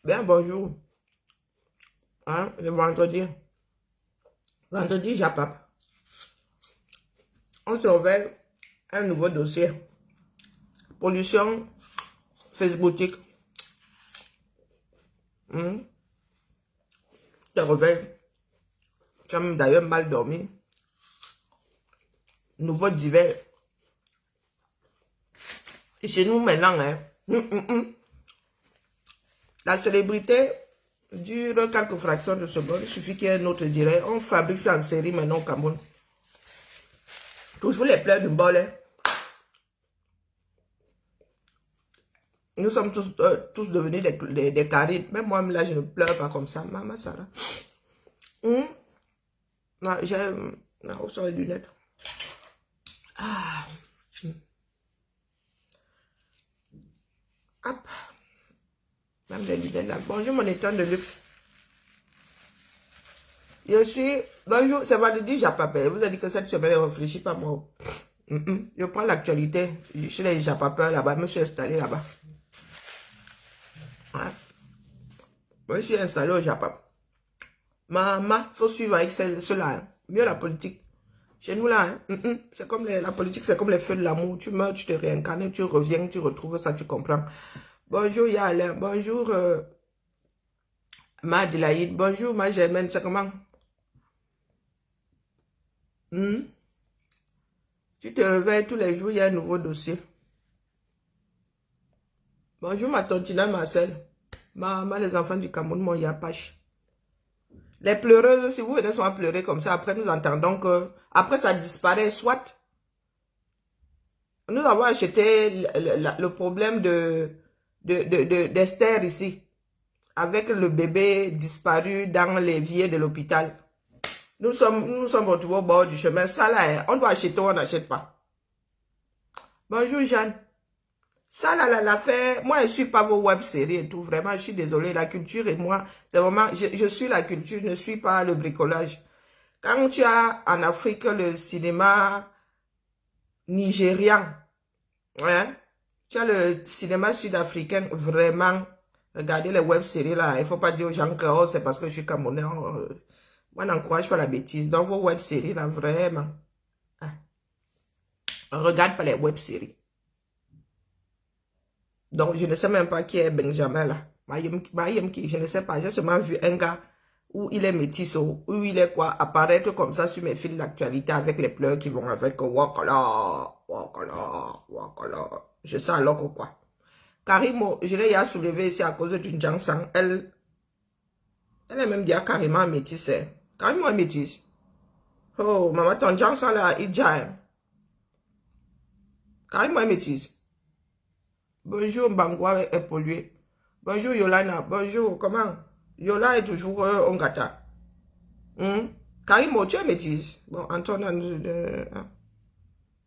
Bien, bonjour. Hein, le vendredi. Vendredi, j'appelle. On surveille un nouveau dossier. Pollution facebookique. Hmm. Je te réveille. Tu as même d'ailleurs mal dormi. Nouveau divers. Et chez nous maintenant, hein, la célébrité dure quelques fractions de seconde. Il suffit qu'il y ait un autre direct. On fabrique ça en série maintenant au Cameroun. Toujours les pleurs d'une bol. Hein. Nous sommes tous devenus des carides. Même moi, là, je ne pleure pas comme ça. Maman, Sarah. Non, j'ai... Où sont les lunettes? Ah. Hop. Même les lunettes là. Bonjour, mon état de luxe. Je suis... Bonjour, c'est vendredi, j'appelle. Vous avez dit que cette semaine, je ne réfléchis pas, moi. Je prends l'actualité. Je suis les Japapeurs là-bas. Je me suis installé là-bas. Ouais. Je me suis installé au Japon. Maman, il faut suivre avec cela. Hein. Mieux la politique. Chez nous là, hein, c'est comme la politique, c'est comme les feux de l'amour. Tu meurs, tu te réincarnes, tu reviens, tu retrouves ça, tu comprends. Bonjour Yalain, bonjour Madelaïde, bonjour ma Germaine, c'est comment? Tu te réveilles tous les jours, il y a un nouveau dossier. Bonjour ma tontine Marcel. Maman, les enfants du Cameroun, mon yapache. Les pleureuses, si vous venez souvent pleurer comme ça, après nous entendons que, après ça disparaît, soit. Nous avons acheté le problème d'Esther ici, avec le bébé disparu dans l'évier de l'hôpital. Nous sommes retrouvés au bord du chemin. Ça là, on doit acheter ou on n'achète pas. Bonjour Jeanne. Ça là, l'affaire, moi je ne suis pas vos web-séries et tout, vraiment, je suis désolée. La culture et moi, c'est vraiment, je suis la culture, je ne suis pas le bricolage. Quand tu as en Afrique le cinéma nigérian, hein, tu as le cinéma sud-africain, vraiment, regardez les web-séries là, il ne faut pas dire aux gens que oh, c'est parce que je suis Camerounais. Moi, n'encourage pas la bêtise. Dans vos web-séries là, vraiment, hein, on regarde pas les web-séries. Donc, je ne sais même pas qui est Benjamin là. Je ne sais pas. J'ai seulement vu un gars où il est métis, où il est quoi, apparaître comme ça sur mes fils d'actualité avec les pleurs qui vont avec Wakala, Wakala, Wakala. Je sais alors que quoi. Karimo, je l'ai soulevé ici à cause d'une Jansang. Elle est même déjà carrément métisse. Carrément métisse. Oh, maman, ton Jansang là, il jaille. Carrément métisse. Bonjour, Mbangwa est pollué. Bonjour, Yolana. Bonjour, comment? Yola est toujours Ongata. Karimo, tu es métisse. Bon, Antoine,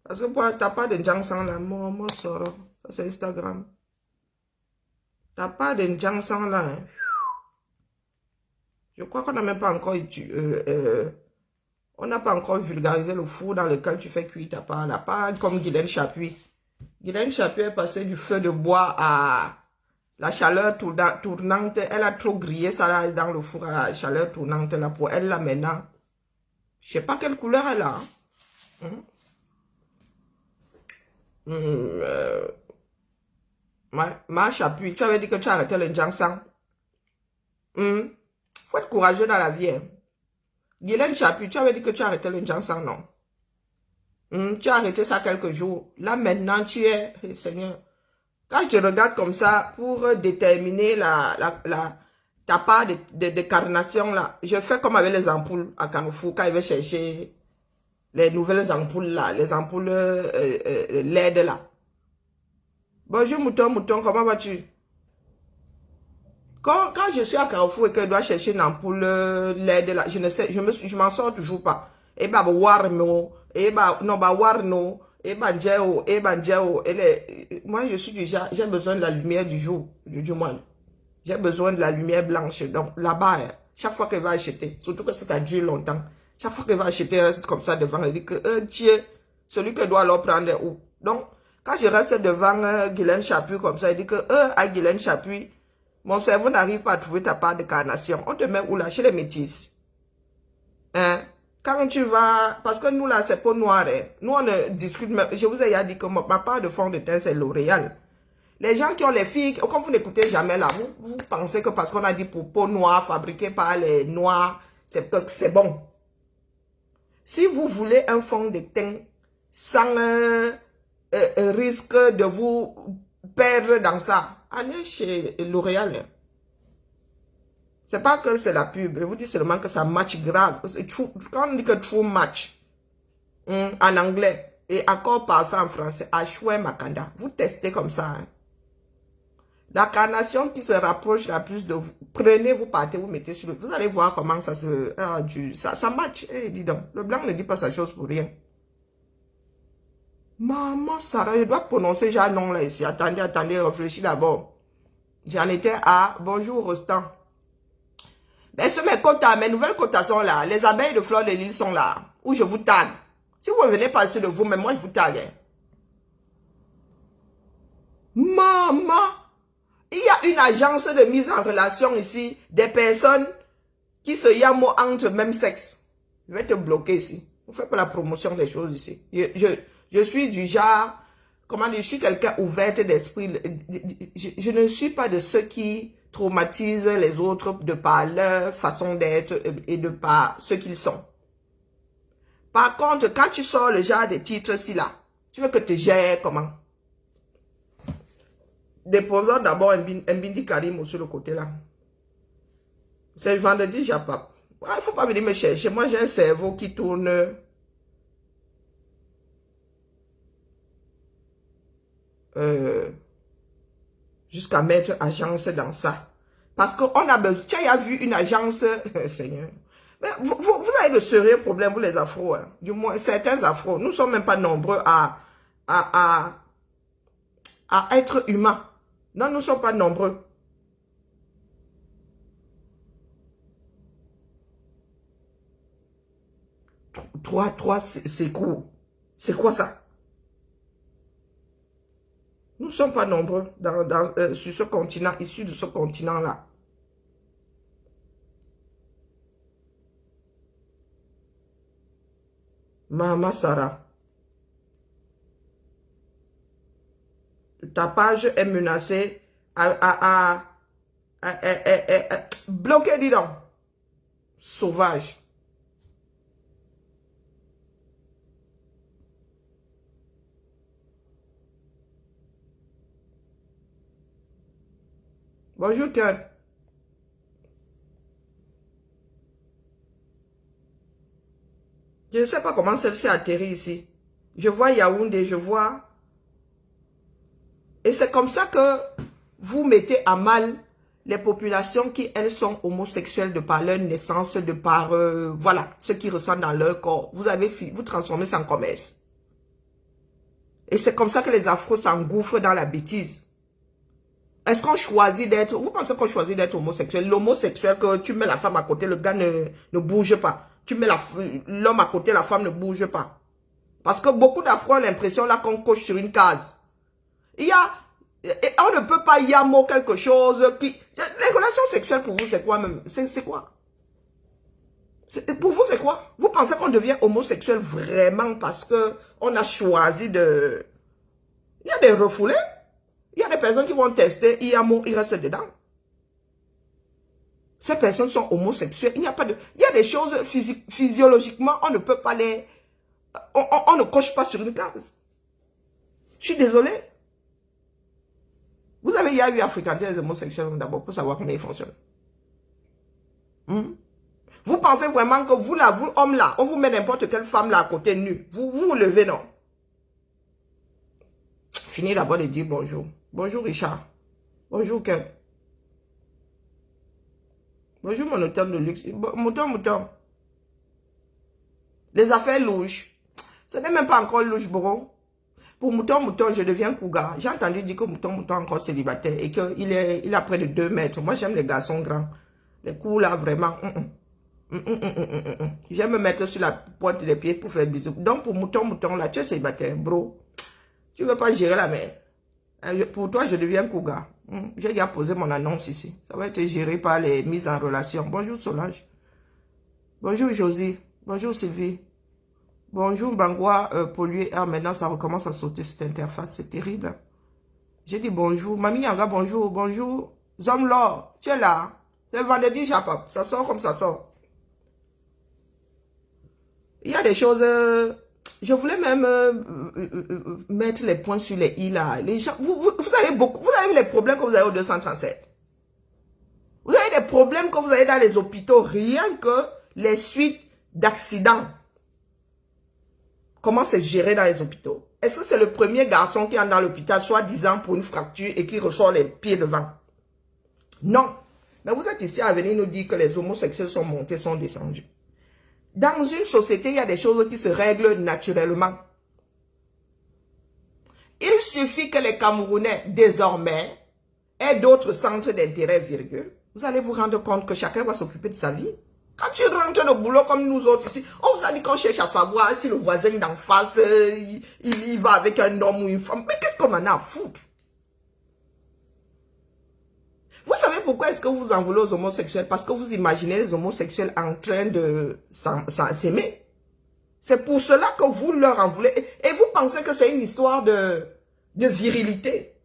parce que tu n'as pas de Jansang là, mon sort. Ça, c'est Instagram. Tu n'as pas de Jansang là. Hein. Je crois qu'on n'a même pas encore on n'a pas encore vulgarisé le four dans lequel tu fais cuire ta part là. Pas comme Guylaine Chapuis. Guylaine Chapuis est passée du feu de bois à la chaleur tournante. Elle a trop grillé ça là dans le four à la chaleur tournante là pour elle là maintenant. Je sais pas quelle couleur elle a. Ma Chapuis, tu avais dit que tu arrêtais le Jansang. Faut être courageux dans la vie. Hein. Guylaine Chapuis, tu avais dit que tu arrêtais le Jansang, non? Tu as arrêté ça quelques jours. Là, maintenant, tu es... Seigneur. Quand je te regarde comme ça, pour déterminer ta part de carnation, là, je fais comme avec les ampoules à Carrefour, quand ils veulent chercher les nouvelles ampoules, là, les ampoules LED, là. Bonjour, mouton, comment vas-tu? Quand je suis à Carrefour et que je dois chercher une ampoule LED, là, je ne sais, je m'en sors toujours pas. Et bah, warno, et bah, non, bah, warno, et bah, djeo, et bah, djeo. Moi, je suis du genre, j'ai besoin de la lumière du jour, du moins. J'ai besoin de la lumière blanche. Donc, là-bas, hein, chaque fois qu'elle va acheter, surtout que ça dure longtemps, chaque fois qu'elle va acheter, elle reste comme ça devant, elle dit que, Dieu, celui que doit alors prendre est où? Donc, quand je reste devant Guylaine Chapuis comme ça, elle dit que, à Guylaine Chapuis, Mon cerveau n'arrive pas à trouver ta part de carnation. On te met où là? Chez les métis. Hein? Quand tu vas... Parce que nous là, c'est pas noir. Hein. Nous, on ne discute même... Je vous ai déjà dit que ma part de fond de teint, c'est L'Oréal. Les gens qui ont les filles... Comme vous n'écoutez jamais là, vous pensez que parce qu'on a dit pour peau noire, fabriquée par les noirs, c'est bon. Si vous voulez un fond de teint sans risque de vous perdre dans ça, allez chez L'Oréal. Hein. C'est pas que c'est la pub. Je vous dis seulement que ça match grave. Quand on dit que true match, en anglais, et accord parfait en français, Ashwe Makanda. Vous testez comme ça. Hein. La carnation qui se rapproche la plus de vous, prenez, vous partez, vous mettez sur le... Vous allez voir comment ça se... ça match. Eh, dis donc, le blanc ne dit pas sa chose pour rien. Maman Sarah, je dois prononcer genre non là ici. Attendez, réfléchis d'abord. J'en étais à... Bonjour Rostand. Mais sur mes quotas, mes nouvelles quotas sont là. Les abeilles de fleurs de l'île sont là. Où je vous tag. Si vous venez passer de vous, mais moi je vous tag. Hein. Maman, il y a une agence de mise en relation ici. Des personnes qui se yamo entre même sexe. Je vais te bloquer ici. Vous faites pas la promotion des choses ici. Je suis du genre... Comment dire, je suis quelqu'un ouverte d'esprit. Je ne suis pas de ceux qui traumatisent les autres de par leur façon d'être et de par ce qu'ils sont. Par contre, quand tu sors le genre de titres-ci là, tu veux que te gères comment? Déposons d'abord un bindi Karim sur le côté là. C'est le vendredi, j'appelle. Il ne faut pas venir me chercher. Moi, j'ai un cerveau qui tourne... jusqu'à mettre agence dans ça. Parce qu'on a besoin... Tu as vu une agence... Seigneur. Mais vous avez de sérieux problèmes, vous les afros. Hein. Du moins, certains afros. Nous ne sommes même pas nombreux à être humains. Non, nous ne sommes pas nombreux. Trois, c'est quoi? C'est quoi ça? Nous ne sommes pas nombreux sur ce continent, issus de ce continent-là. Maman Sarah. Ta page est menacée bloquée, dis donc. Sauvage. Bonjour, Kurt. Je ne sais pas comment celle-ci atterrit ici. Je vois Yaoundé, je vois... Et c'est comme ça que vous mettez à mal les populations qui, elles, sont homosexuelles de par leur naissance, de par, voilà, ce qui ressentent dans leur corps. Vous transformez ça en commerce. Et c'est comme ça que les afros s'engouffrent dans la bêtise. Est-ce qu'on choisit d'être... Vous pensez qu'on choisit d'être homosexuel? L'homosexuel, que tu mets la femme à côté, le gars ne bouge pas. Tu mets l'homme à côté, la femme ne bouge pas. Parce que beaucoup d'afros ont l'impression là qu'on coche sur une case. Il y a... On ne peut pas yamo quelque chose qui... Les relations sexuelles pour vous, c'est quoi même? C'est quoi? Pour vous, c'est quoi? Vous pensez qu'on devient homosexuel vraiment parce que on a choisi de... Il y a des refoulés. Il y a des personnes qui vont tester, yamo, ils restent dedans. Ces personnes sont homosexuelles. Il n'y a pas de... Il y a des choses physiologiquement, on ne peut pas les... On ne coche pas sur une case. Je suis désolé. Vous avez déjà eu à fréquenter les homosexuels d'abord pour savoir comment ils fonctionnent. Vous pensez vraiment que vous là, vous homme là, on vous met n'importe quelle femme là à côté nue. Vous levez, non? Fini d'abord de dire bonjour. Bonjour Richard. Bonjour Ken. Bonjour mon hôtel de luxe. Mouton. Les affaires louches. Ce n'est même pas encore louche, bro. Pour Mouton, je deviens cougar. J'ai entendu dire que Mouton est encore célibataire et qu'il a près de 2 mètres. Moi, j'aime les garçons grands. Les coups là, vraiment. J'aime me mettre sur la pointe des pieds pour faire bisous. Donc, pour Mouton, là, tu es célibataire, bro. Tu ne veux pas gérer la mer. Pour toi, je deviens cougar. J'ai déjà posé mon annonce ici. Ça va être géré par les mises en relation. Bonjour Solange. Bonjour Josie. Bonjour Sylvie. Bonjour Bangwa pollué. Ah, maintenant ça recommence à sauter cette interface. C'est terrible. J'ai dit bonjour. Mamie Yanga, bonjour. Bonjour. Zomlor, tu es là. C'est vendredi, Japap. Ça sort comme ça sort. Il y a des choses... je voulais même mettre les points sur les i là. Les gens, vous avez beaucoup... Vous avez les problèmes que vous avez au 237. Vous avez des problèmes que vous avez dans les hôpitaux. Rien que les suites d'accidents. Comment c'est géré dans les hôpitaux? Est-ce que c'est le premier garçon qui entre dans l'hôpital, soi-disant pour une fracture et qui ressort les pieds devant? Non. Mais vous êtes ici à venir nous dire que les homosexuels sont montés, sont descendus. Dans une société, il y a des choses qui se règlent naturellement. Il suffit que les Camerounais, désormais, aient d'autres centres d'intérêt, virgule. Vous allez vous rendre compte que chacun va s'occuper de sa vie. Quand tu rentres au boulot comme nous autres ici, on vous a dit qu'on cherche à savoir si le voisin d'en face, il va avec un homme ou une femme. Mais qu'est-ce qu'on en a à foutre? Vous savez pourquoi est-ce que vous en voulez aux homosexuels? Parce que vous imaginez les homosexuels en train de s'aimer. C'est pour cela que vous leur en voulez. Et vous pensez que c'est une histoire de virilité.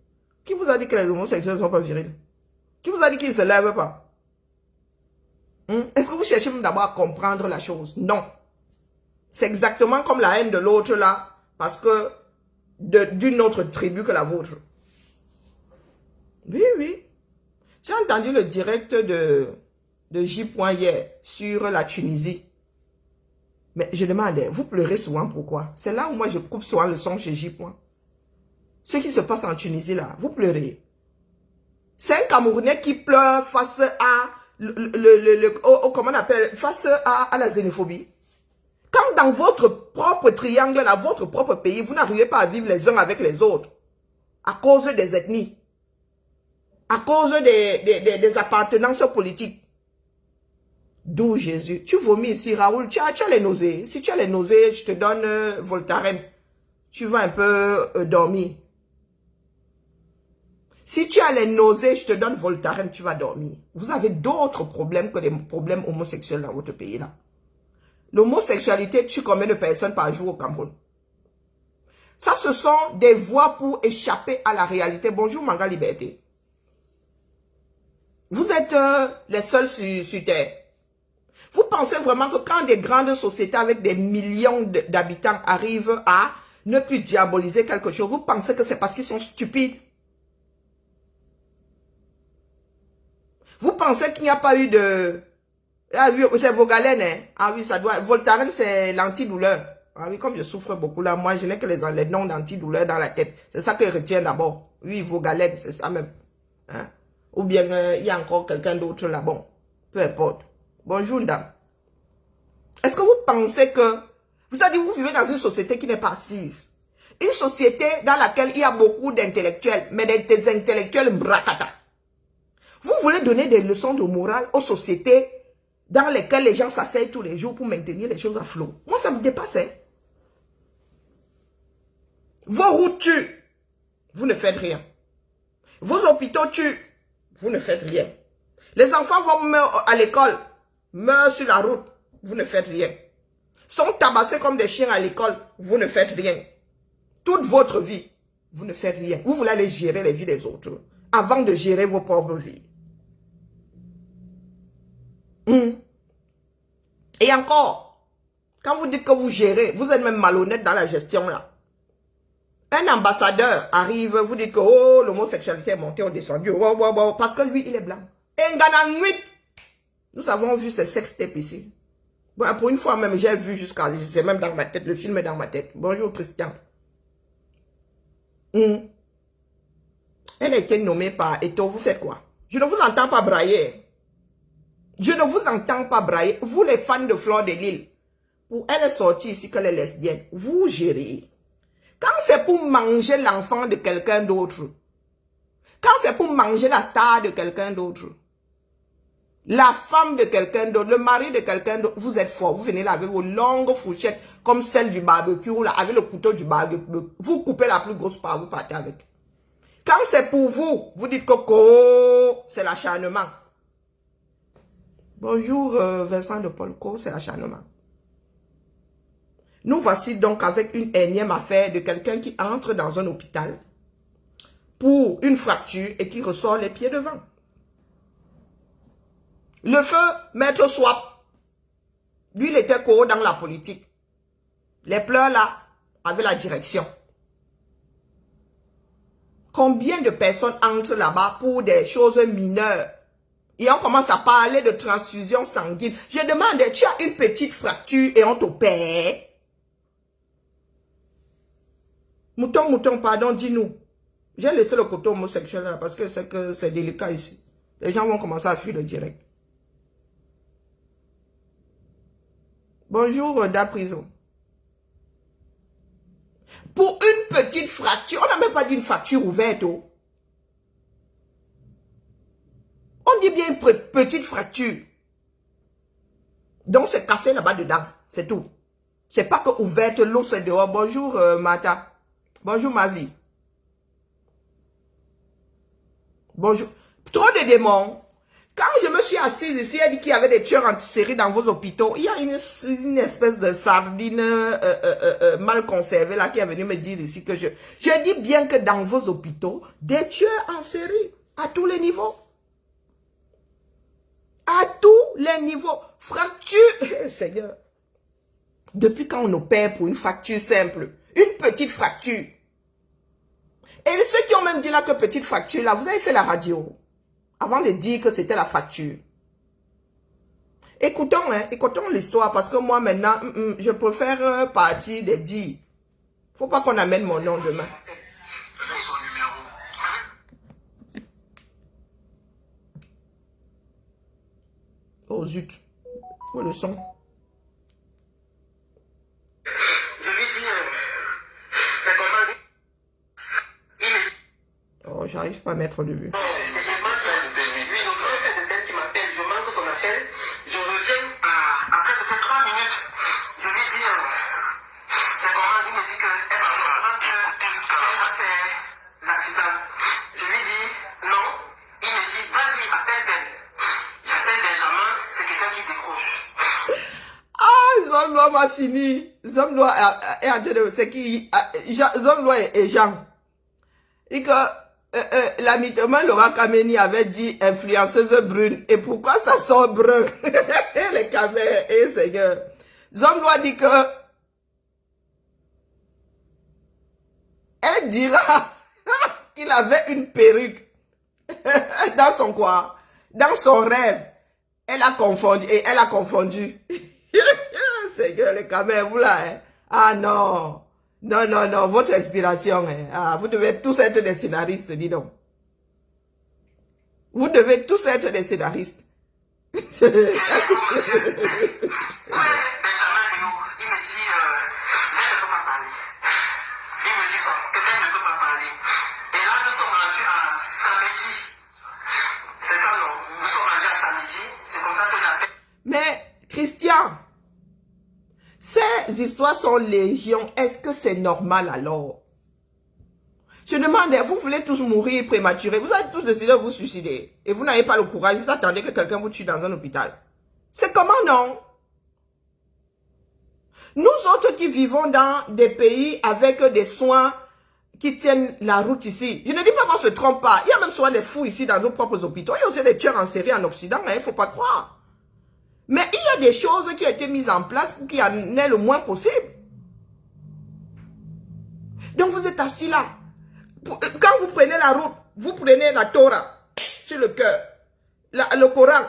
Qui vous a dit que les homosexuels ne sont pas virils? Qui vous a dit qu'ils ne se lèvent pas? Est-ce que vous cherchez d'abord à comprendre la chose? Non. C'est exactement comme la haine de l'autre là, parce que d'une autre tribu que la vôtre. Oui, oui. J'ai entendu le direct de J. hier sur la Tunisie. Mais je demande, vous pleurez souvent pourquoi? C'est là où moi je coupe souvent le son chez J. Ce qui se passe en Tunisie là, vous pleurez. C'est un Camerounais qui pleure face à comment on appelle, face à la xénophobie. Quand dans votre propre triangle, là, votre propre pays, vous n'arrivez pas à vivre les uns avec les autres, à cause des ethnies, à cause des appartenances politiques. D'où Jésus. Tu vomis ici, Raoul, tu as les nausées. Si tu as les nausées, je te donne Voltaren. Tu vas un peu dormir. Si tu as les nausées, je te donne Voltaren, tu vas dormir. Vous avez d'autres problèmes que les problèmes homosexuels dans votre pays là. L'homosexualité tue combien de personnes par jour au Cameroun? Ça, ce sont des voies pour échapper à la réalité. Bonjour, Manga Liberté. Vous êtes les seuls sur Terre. Vous pensez vraiment que quand des grandes sociétés avec des millions d'habitants arrivent à ne plus diaboliser quelque chose, vous pensez que c'est parce qu'ils sont stupides? Vous pensez qu'il n'y a pas eu de... Ah oui, c'est Vogalène, hein? Ah oui, ça doit... Voltaren, c'est l'antidouleur. Ah oui, comme je souffre beaucoup là, moi, je n'ai que les noms d'antidouleur dans la tête. C'est ça que je retiens d'abord. Oui, Vogalène, c'est ça même. Hein? Ou bien, il y a encore quelqu'un d'autre là, bon. Peu importe. Bonjour, dame. Est-ce que vous pensez que... Vous savez, vous vivez dans une société qui n'est pas assise. Une société dans laquelle il y a beaucoup d'intellectuels, mais des intellectuels bracata. Vous voulez donner des leçons de morale aux sociétés dans lesquelles les gens s'asseyent tous les jours pour maintenir les choses à flot. Moi, ça me dépasse. Hein? Vos routes tuent. Vous ne faites rien. Vos hôpitaux tuent. Vous ne faites rien. Les enfants vont mourir à l'école, meurent sur la route. Vous ne faites rien. Sont tabassés comme des chiens à l'école. Vous ne faites rien. Toute votre vie, vous ne faites rien. Vous voulez aller gérer les vies des autres avant de gérer vos propres vies. Et encore, quand vous dites que vous gérez, vous êtes même malhonnête dans la gestion là. Un ambassadeur arrive, vous dites que oh, l'homosexualité est montée ou descendue, parce que lui, il est blanc. Et nuit, nous avons vu ces sextapes ici. Bon, pour une fois même, j'ai vu jusqu'à, c'est même dans ma tête, le film est dans ma tête. Bonjour Christian. Elle a été nommée par Eto, vous faites quoi? Je ne vous entends pas brailler. Je ne vous entends pas brailler. Vous les fans de Fleur de Lille, pour elle est sortie ici qu'elle est lesbienne, vous gérez. Quand c'est pour manger l'enfant de quelqu'un d'autre, quand c'est pour manger la star de quelqu'un d'autre, la femme de quelqu'un d'autre, le mari de quelqu'un d'autre, vous êtes fort. Vous venez là avec vos longues fourchettes comme celle du barbecue, là, avec le couteau du barbecue. Vous coupez la plus grosse part, vous partez avec. Quand c'est pour vous, vous dites Coco, c'est l'acharnement. Bonjour Vincent de Polko, c'est l'acharnement. Nous voici donc avec une énième affaire de quelqu'un qui entre dans un hôpital pour une fracture et qui ressort les pieds devant. Le feu, maître Swap, lui il était dans la politique. Les pleurs là, avaient la direction. Combien de personnes entrent là-bas pour des choses mineures? Et on commence à parler de transfusion sanguine. Je demande, tu as une petite fracture et on t'opère? Mouton, pardon, dis-nous. J'ai laissé le côté homosexuel là parce que c'est délicat ici. Les gens vont commencer à fuir le direct. Bonjour, Da Prison. Pour une petite fracture, on n'a même pas dit une fracture ouverte. Oh. On dit bien une petite fracture. Donc c'est cassé là-bas dedans, c'est tout. C'est pas que ouverte, l'eau c'est dehors. Bonjour Mata. Bonjour ma vie. Bonjour. Trop de démons. Quand je me suis assise ici, elle dit qu'il y avait des tueurs en série dans vos hôpitaux. Il y a une espèce de sardine mal conservée là qui est venue me dire ici que je dis bien que dans vos hôpitaux, des tueurs en série à tous les niveaux. À tous les niveaux. Fracture. Seigneur. Depuis quand on opère pour une fracture simple? Une petite fracture. Et ceux qui ont même dit là que petite fracture, là, vous avez fait la radio. Avant de dire que c'était la fracture. Écoutons, écoutons l'histoire. Parce que moi maintenant, je préfère partir des dits. Faut pas qu'on amène mon nom demain. Oh zut. Où est le son? Je lui dis, c'est comment? Il me dit, oh, j'arrive pas à mettre de vue. c'est pas lui, le grand frère de tel qui m'appelle, je manque son appel, je reviens après peut-être 3 minutes. Je lui dis, c'est comment? Il me dit que, est-ce que c'est vraiment que ça fait l'accident? Je lui dis, non. Il me dit, vas-y, appelle Ben. J'appelle Benjamin, c'est quelqu'un qui décroche. Ah, Zomlois m'a fini. Zomlois est en train de... C'est qui? Zomlois et Jean. Et que la mythomane Laura Kameni avait dit influenceuse brune. Et pourquoi ça sort brun? Les caméras, Seigneur. Zomlois dit que... Elle dira qu'il avait une perruque dans son quoi? Dans son rêve. Elle a confondu. Et elle a confondu. Seigneur, les caméras, vous là, hein? Ah non. Non, non, non, votre inspiration, hein? Ah, vous devez tous être des scénaristes, dis donc. Vous devez tous être des scénaristes. Benjamin Léo, il me dit, Ben ne peut pas parler. Il me dit ça, que Ben ne peut pas parler. Et là, nous sommes rendus à samedi. C'est ça, non? Nous sommes rendus à samedi. C'est comme ça que j'appelle. Mais, Christian, ces histoires sont légion. Est-ce que c'est normal alors? Je demande, vous voulez tous mourir prématuré. Vous avez tous décidé de vous suicider. Et vous n'avez pas le courage. Vous attendez que quelqu'un vous tue dans un hôpital. C'est comment non? Nous autres qui vivons dans des pays avec des soins qui tiennent la route ici. Je ne dis pas qu'on se trompe pas. Il y a même souvent des fous ici dans nos propres hôpitaux. Il y a aussi des tueurs en série en Occident. Il ne faut pas croire. Mais il y a des choses qui ont été mises en place pour qu'il y en ait le moins possible. Donc vous êtes assis là. Quand vous prenez la route, vous prenez la Torah sur le cœur. Le Coran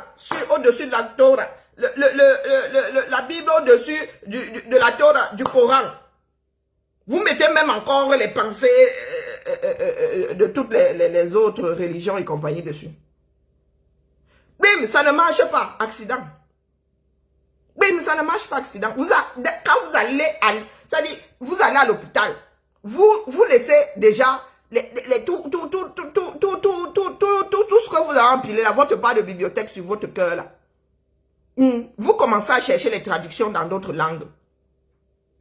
au-dessus de la Torah. La Bible au-dessus de la Torah, du Coran. Vous mettez même encore les pensées de toutes les autres religions et compagnie dessus. Bim, ça ne marche pas. Accident. Bim, ça ne marche pas. Accident. Quand vous allez vous allez à l'hôpital. Vous laissez déjà tout ce que vous avez empilé là, votre part de bibliothèque sur votre cœur là. Vous commencez à chercher les traductions dans d'autres langues.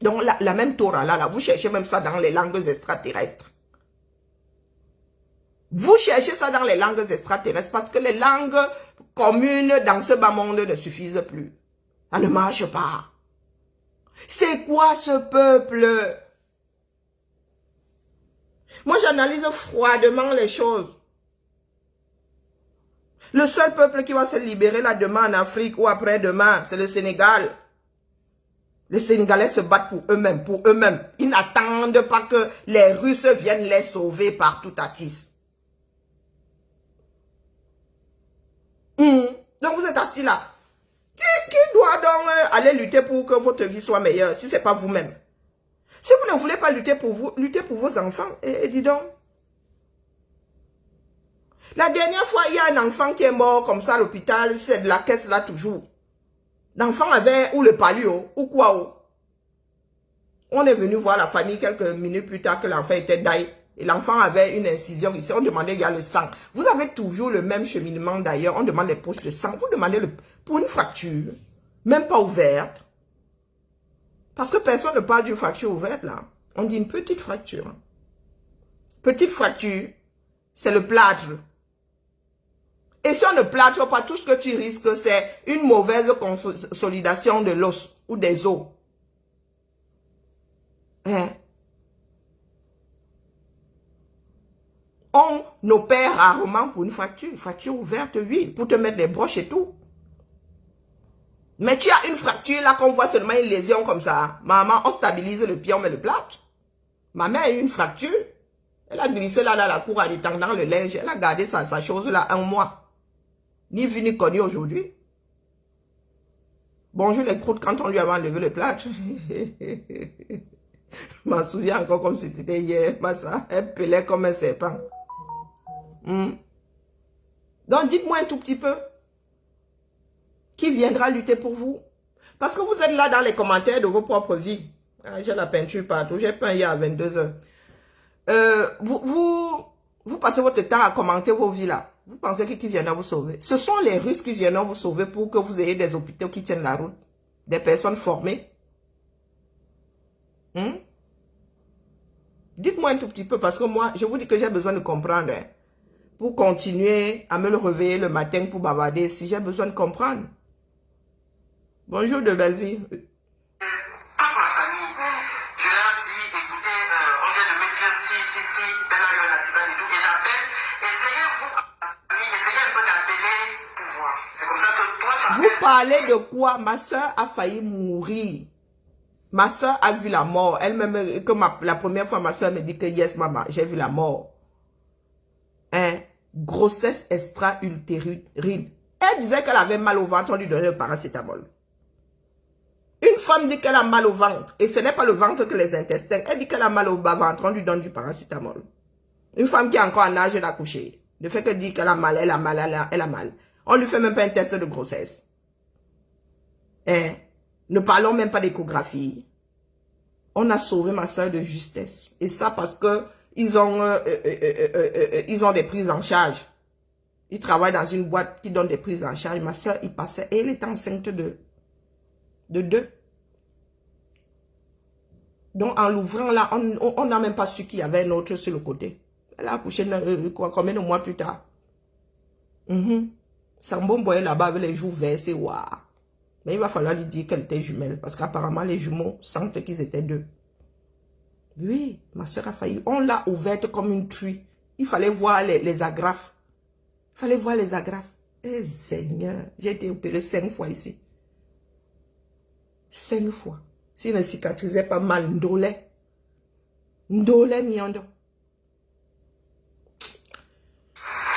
Donc la même Torah là, vous cherchez même ça dans les langues extraterrestres. Vous cherchez ça dans les langues extraterrestres parce que les langues communes dans ce bas monde ne suffisent plus. Ça ne marche pas. C'est quoi ce peuple? Moi, j'analyse froidement les choses. Le seul peuple qui va se libérer là demain en Afrique ou après-demain, c'est le Sénégal. Les Sénégalais se battent pour eux-mêmes, pour eux-mêmes. Ils n'attendent pas que les Russes viennent les sauver partout à Tis. Donc vous êtes assis là. Qui doit donc aller lutter pour que votre vie soit meilleure si ce n'est pas vous-même? Si vous ne voulez pas lutter pour vous, luttez pour vos enfants. Et dis donc. La dernière fois, il y a un enfant qui est mort comme ça à l'hôpital, c'est de la caisse là toujours. L'enfant avait ou le palio ou quoi. On est venu voir la famille quelques minutes plus tard que l'enfant était daï. Et l'enfant avait une incision ici. On demandait, il y a le sang. Vous avez toujours le même cheminement d'ailleurs. On demande les poches de sang. Vous demandez pour une fracture, même pas ouverte. Parce que personne ne parle d'une fracture ouverte là. On dit une petite fracture. Petite fracture, c'est le plâtre. Et si on ne plâtre pas, tout ce que tu risques, c'est une mauvaise consolidation de l'os ou des os. Hein? On opère rarement pour une fracture. Fracture ouverte, oui, pour te mettre des broches et tout. Mais tu as une fracture là qu'on voit seulement une lésion comme ça. Maman, on stabilise le pied, on met le plâtre. Ma mère a eu une fracture. Elle a glissé là dans la cour à détendre dans le linge. Elle a gardé sa chose là 1 mois. Ni vu ni connu aujourd'hui. Bonjour les croûtes quand on lui avait enlevé le plâtre. Je m'en souviens encore comme si c'était hier. Massa, elle pelait comme un serpent. Donc dites-moi un tout petit peu. Qui viendra lutter pour vous? Parce que vous êtes là dans les commentaires de vos propres vies. Ah, j'ai la peinture partout. J'ai peint hier à 22 h. Vous passez votre temps à commenter vos vies là. Vous pensez qui viendra vous sauver? Ce sont les Russes qui viendront vous sauver pour que vous ayez des hôpitaux qui tiennent la route. Des personnes formées. Dites-moi un tout petit peu parce que moi, je vous dis que j'ai besoin de comprendre. Hein, pour continuer à me le réveiller le matin pour bavarder si j'ai besoin de comprendre. Bonjour de Belleville. Toute ma famille, je leur dis, écoutez, on vient de me dire si, ben là, il y a un accident et tout, et j'appelle, essayez-vous, essayez un peu d'appeler pour voir. C'est comme ça que toi, tu appelles. Vous parlez de quoi? Ma soeur a failli mourir. Ma soeur a vu la mort. Elle-même, la première fois, ma soeur me dit que yes, maman, j'ai vu la mort. Hein? Grossesse extra-utérine. Elle disait qu'elle avait mal au ventre, on lui donnait le paracétamol. Une femme dit qu'elle a mal au ventre. Et ce n'est pas le ventre que les intestins. Elle dit qu'elle a mal au bas-ventre, on lui donne du paracétamol. Une femme qui est encore en âge d'accoucher. Le fait qu'elle dit qu'elle a mal, elle a mal, elle a mal. On lui fait même pas un test de grossesse. Hein? Ne parlons même pas d'échographie. On a sauvé ma soeur de justesse. Et ça parce que ils ont des prises en charge. Ils travaillent dans une boîte qui donne des prises en charge. Ma soeur, il passait et elle était enceinte de 2. Donc, en l'ouvrant là, on n'a même pas su qu'il y avait un autre sur le côté. Elle a accouché combien de mois plus tard. Sambo boyait là-bas avec les joues versées. Waouh. Mais il va falloir lui dire qu'elle était jumelle. Parce qu'apparemment, les jumeaux sentent qu'ils étaient 2. Oui, ma soeur a failli. On l'a ouverte comme une truie. Il fallait voir les agrafes. Il fallait voir les agrafes. Eh Seigneur, j'ai été opérée 5 fois ici. 5 fois. S'il ne cicatrisait pas mal, ndole miondo.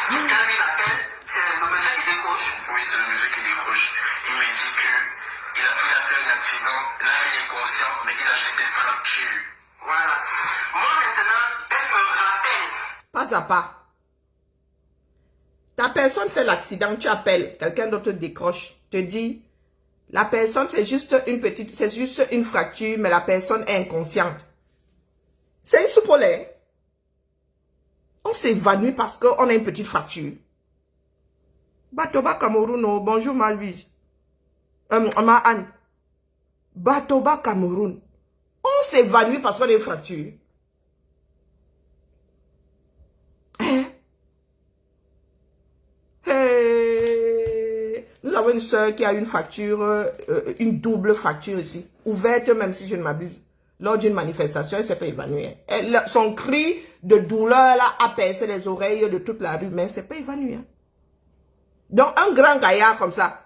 Quand il appelle, c'est le monsieur qui décroche. Oui, c'est le monsieur qui décroche. Il me dit qu'il a fait un accident. Là, il est conscient, mais il a juste des fractures. Voilà. Moi, maintenant, elle me rappelle. Pas à pas. Ta personne fait l'accident, tu appelles, quelqu'un d'autre décroche, te dit, la personne c'est juste une fracture, mais la personne est inconsciente. C'est une soupe au lait. On s'évanouit parce qu'on a une petite fracture. Batoba Cameroun, bonjour ma Louise. Ma Anne. Batoba Cameroun. On s'évanouit parce qu'on a une fracture. Hein? avons une soeur qui a une fracture, une double fracture ici, ouverte même si je ne m'abuse. Lors d'une manifestation, elle s'est pas évanouie. Son cri de douleur là, a percé les oreilles de toute la rue, mais elle s'est pas évanouie. Donc, un grand gaillard comme ça,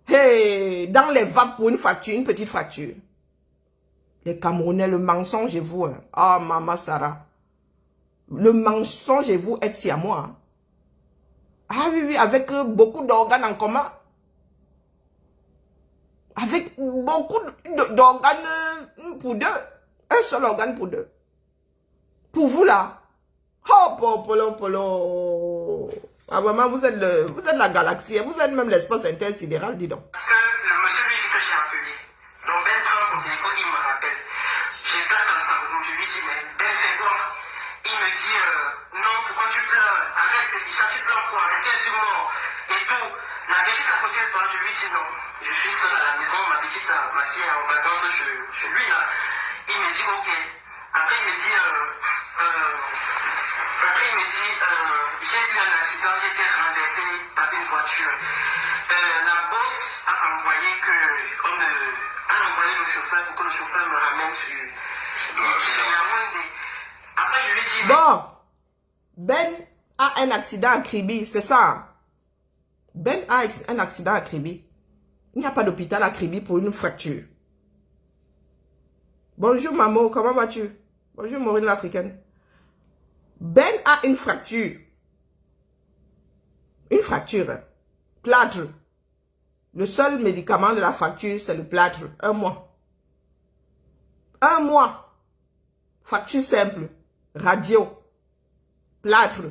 hey, dans les vapes pour une fracture, une petite fracture. Les Camerounais, le mensonge et vous. Ah, maman Sarah. Le mensonge et vous êtes si à moi. Hein. Ah oui, oui, avec beaucoup d'organes en commun. Avec beaucoup d'organes pour deux. Un seul organe pour deux. Pour vous là. Oh, polo. Ah, maman, vous êtes la galaxie. Vous êtes même l'espace intersidéral, dis donc. Le monsieur lui dit que j'ai appelé. Donc Ben prend son téléphone, il me rappelle. J'ai pas dans sa roue. Je lui dis, mais Ben, c'est quoi? Il me dit, non, pourquoi tu pleures? Arrête, Félicia, tu pleures quoi? Est-ce que je suis mort? Et tout. La petite à côté de toi, je lui dis non. Je suis seule à la maison, ma petite, ma fille est en vacances chez lui là. Il me dit ok. Après il me dit, j'ai eu un accident, j'ai été renversé par une voiture. La bosse a envoyé le chauffeur pour que le chauffeur me ramène sur Yaoundé. Après je lui dis. Bon, Ben a un accident à Kribi, c'est ça. Ben a un accident à Kribi. Il n'y a pas d'hôpital à Kribi pour une fracture. Bonjour maman, comment vas-tu? Bonjour Maureen l'Africaine. Ben a une fracture. Une fracture. Plâtre. Le seul médicament de la fracture, c'est le plâtre. 1 mois. 1 mois. Fracture simple. Radio. Plâtre.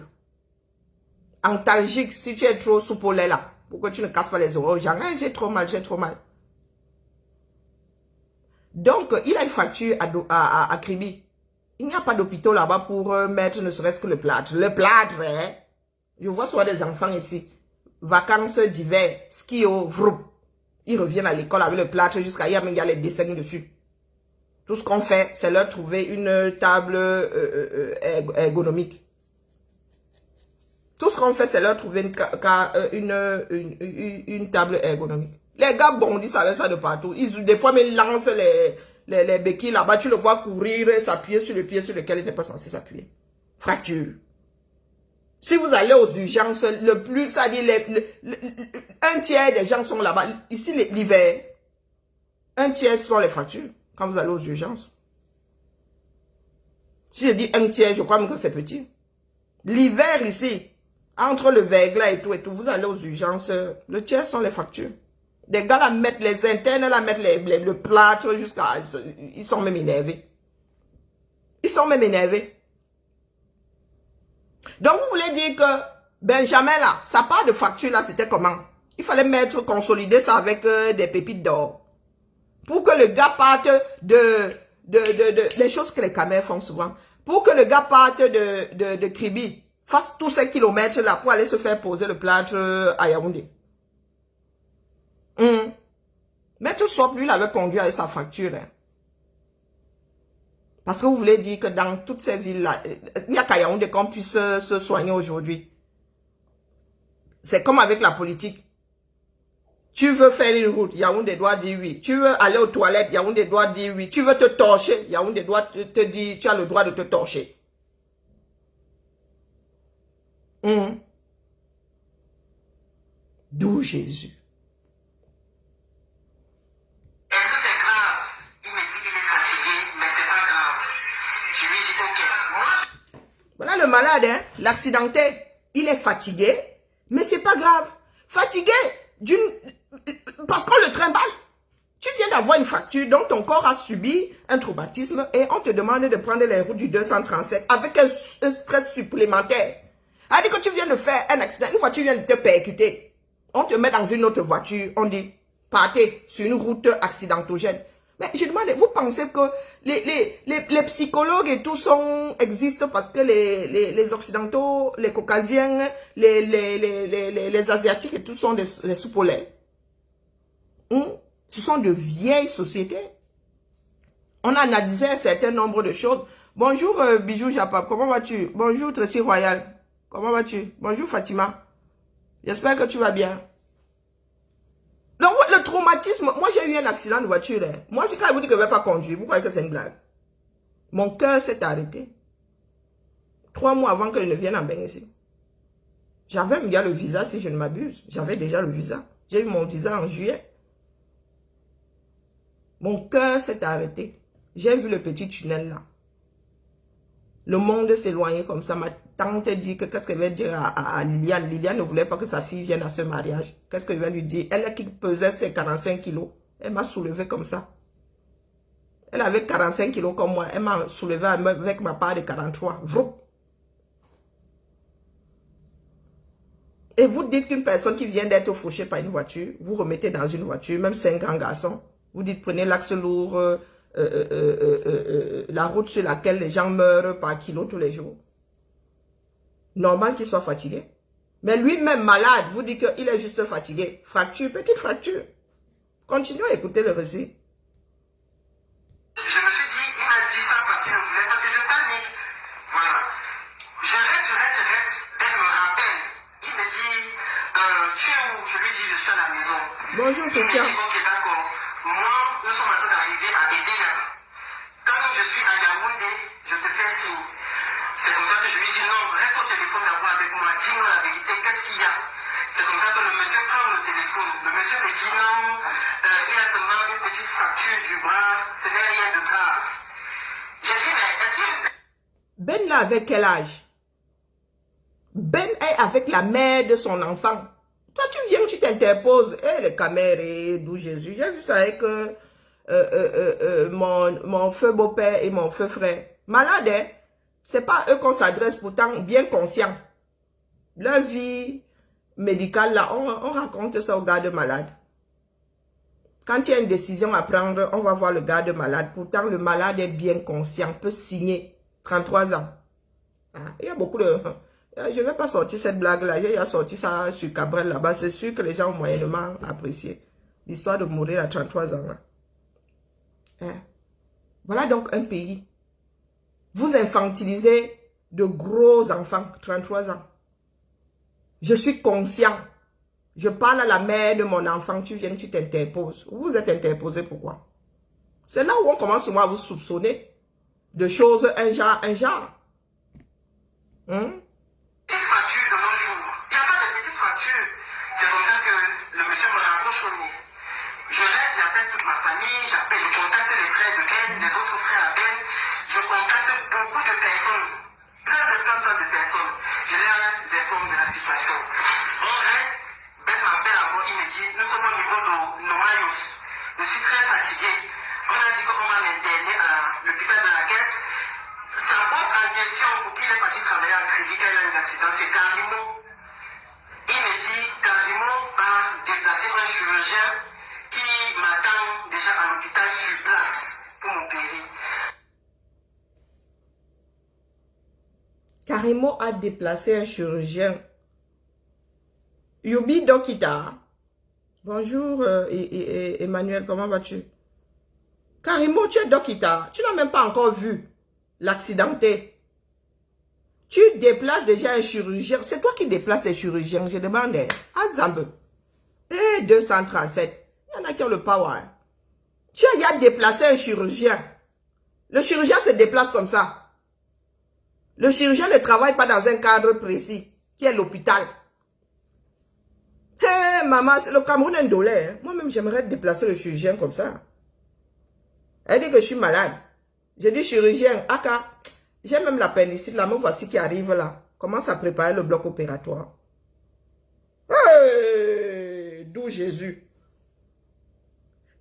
Antalgique, si tu es trop soupolé là, pour que tu ne casses pas les oreilles. J'ai trop mal. Donc, il a une fracture à Kribi. Il n'y a pas d'hôpital là-bas pour mettre ne serait-ce que le plâtre. Le plâtre, hein? Je vois soit des enfants ici. Vacances d'hiver, ski au vroup. Ils reviennent à l'école avec le plâtre jusqu'à hier, mais il y a les dessins dessus. Tout ce qu'on fait, c'est leur trouver une table ergonomique. Tout ce qu'on fait, c'est leur trouver une table ergonomique. Les gars bondissent avec ça de partout. Des fois, ils lancent les béquilles là-bas. Tu le vois courir et s'appuyer sur le pied sur lequel il n'est pas censé s'appuyer. Fracture. Si vous allez aux urgences, le plus, ça dit, un tiers des gens sont là-bas. Ici, l'hiver, un tiers sont les fractures quand vous allez aux urgences. Si je dis un tiers, je crois même que c'est petit. L'hiver ici, entre le verglas et tout, vous allez aux urgences, le tiers sont les fractures. Des gars là mettent les internes, là mettent le plâtre jusqu'à... Ils sont même énervés. Donc vous voulez dire que Benjamin là, sa part de fracture là, c'était comment? Il fallait consolider ça avec des pépites d'or. Pour que le gars parte les choses que les camels font souvent. Pour que le gars parte de Kribi, fasse tous ces kilomètres là pour aller se faire poser le plâtre à Yaoundé. Maître Swap, lui, il avait conduit avec sa fracture. Hein. Parce que vous voulez dire que dans toutes ces villes-là, il n'y a qu'à Yaoundé qu'on puisse se soigner aujourd'hui. C'est comme avec la politique. Tu veux faire une route, Yaoundé doit dire oui. Tu veux aller aux toilettes, Yaoundé doit dire oui. Tu veux te torcher, Yaoundé doit te dire tu as le droit de te torcher. D'où Jésus. Est-ce que c'est grave? Il me dit qu'il est fatigué, mais c'est pas grave. Je lui dis ok. Moi, voilà le malade, hein? L'accidenté. Il est fatigué, mais c'est pas grave. Fatigué parce qu'on le trimballe. Tu viens d'avoir une fracture, donc ton corps a subi un traumatisme et on te demande de prendre les routes du 237 avec un stress supplémentaire. C'est-à-dire que tu viens de faire un accident, une voiture vient de te percuter. On te met dans une autre voiture, on dit, partez sur une route accidentogène. Mais je demande, vous pensez que les psychologues et tout existent parce que les occidentaux, les caucasiens, les asiatiques et tout sont des sous-polaires? Ce sont de vieilles sociétés. On a analysé un certain nombre de choses. Bonjour Bijou Japap, comment vas-tu? Bonjour Tracy Royal, comment vas-tu? Bonjour Fatima. J'espère que tu vas bien. Donc, le traumatisme, moi j'ai eu un accident de voiture. Hein. Moi, c'est quand je vous dis que je ne vais pas conduire, vous croyez que c'est une blague? Mon cœur s'est arrêté. 3 mois avant que je ne vienne en Bénin ici. J'avais déjà le visa, si je ne m'abuse. J'avais déjà le visa. J'ai eu mon visa en juillet. Mon cœur s'est arrêté. J'ai vu le petit tunnel là. Le monde s'éloignait comme ça. Ma tante dit que qu'est-ce qu'elle va dire à Liliane. Liliane ne voulait pas que sa fille vienne à ce mariage. Qu'est-ce qu'elle va lui dire? Elle qui pesait ses 45 kilos. Elle m'a soulevé comme ça. Elle avait 45 kilos comme moi. Elle m'a soulevé avec ma part de 43. Vrou. Et vous dites qu'une personne qui vient d'être fauchée par une voiture, vous remettez dans une voiture, même 5 grands garçons. Vous dites prenez l'axe lourd, la route sur laquelle les gens meurent par kilo tous les jours. Normal qu'il soit fatigué. Mais lui-même malade, vous dites qu'il est juste fatigué. Fracture, petite fracture. Continuez à écouter le récit. Je me suis dit, il m'a dit ça parce qu'il ne voulait pas que je panique. Voilà. Je reste. Elle me rappelle. Il me dit, tu es où? Je lui dis, je suis à la maison. Bonjour, Christian. Il me dit, ok, d'accord. Moi, nous sommes en train d'arriver à Edela. Quand je suis à Yaoundé, je te fais signe. C'est comme ça que je lui dis, non, reste au téléphone d'abord avec moi. Dis-moi la vérité, qu'est-ce qu'il y a? C'est comme ça que le monsieur prend le téléphone. Le monsieur me dit, non, il y a seulement une petite fracture du bras. Ce n'est rien de grave. J'ai dit, mais est-ce que... Ben là avec quel âge? Ben est avec la mère de son enfant. Toi tu viens, tu t'interposes. Eh les caméras, d'où Jésus. J'ai vu ça avec mon feu beau-père et mon feu frère. Malade, hein? C'est pas eux qu'on s'adresse, pourtant bien conscients. Leur vie médicale là, on raconte ça au garde malade. Quand il y a une décision à prendre, on va voir le garde malade. Pourtant, le malade est bien conscient, peut signer. 33 ans. Il y a beaucoup de... Je ne vais pas sortir cette blague-là. J'ai sorti ça sur Cabrel là-bas. C'est sûr que les gens ont moyennement apprécié. L'histoire de mourir à 33 ans. Là. Voilà donc un pays. Vous infantilisez de gros enfants, 33 ans. Je suis conscient. Je parle à la mère de mon enfant, tu viens, tu t'interposes. Vous êtes interposé pourquoi? C'est là où on commence souvent à vous soupçonner de choses un genre. Petite fracture de nos jours. Il n'y a pas de petite fracture. C'est comme ça que le monsieur me rapproche au nez. Je reste, j'appelle toute ma famille, je contacte les frères de Ben, les autres frères à Ben. Je contacte beaucoup de personnes. Plein de personnes. Je les informe de la situation. On reste, Ben m'appelle avant, il me dit, nous sommes au niveau de Nomayos. Je suis très fatigué. On a dit qu'on va l'interner à l'hôpital de la Caisse. Ça pose en question pour qu'il est parti travailler à Crédit quand il a eu un accident, c'est Carimo. Il me dit, Carimo a déplacé un chirurgien qui m'attend déjà à l'hôpital sur place pour m'opérer. Carimo a déplacé un chirurgien. Yubi Dokita. Bonjour Emmanuel, comment vas-tu? Carimo, tu es Dokita. Tu n'as même pas encore vu l'accidenté. Tu déplaces déjà un chirurgien. C'est toi qui déplaces les chirurgiens. Je demande à Zambe. 237. Il y en a qui ont le power. Tu as déjà déplacé un chirurgien. Le chirurgien se déplace comme ça. Le chirurgien ne travaille pas dans un cadre précis, qui est l'hôpital. Hé, maman, le Cameroun est indolé. Moi-même, j'aimerais déplacer le chirurgien comme ça. Elle dit que je suis malade. Je dis chirurgien, Aka, j'ai même l'appendicite, là, me voici qui arrive là. Commence à préparer le bloc opératoire. Hey, d'où Jésus.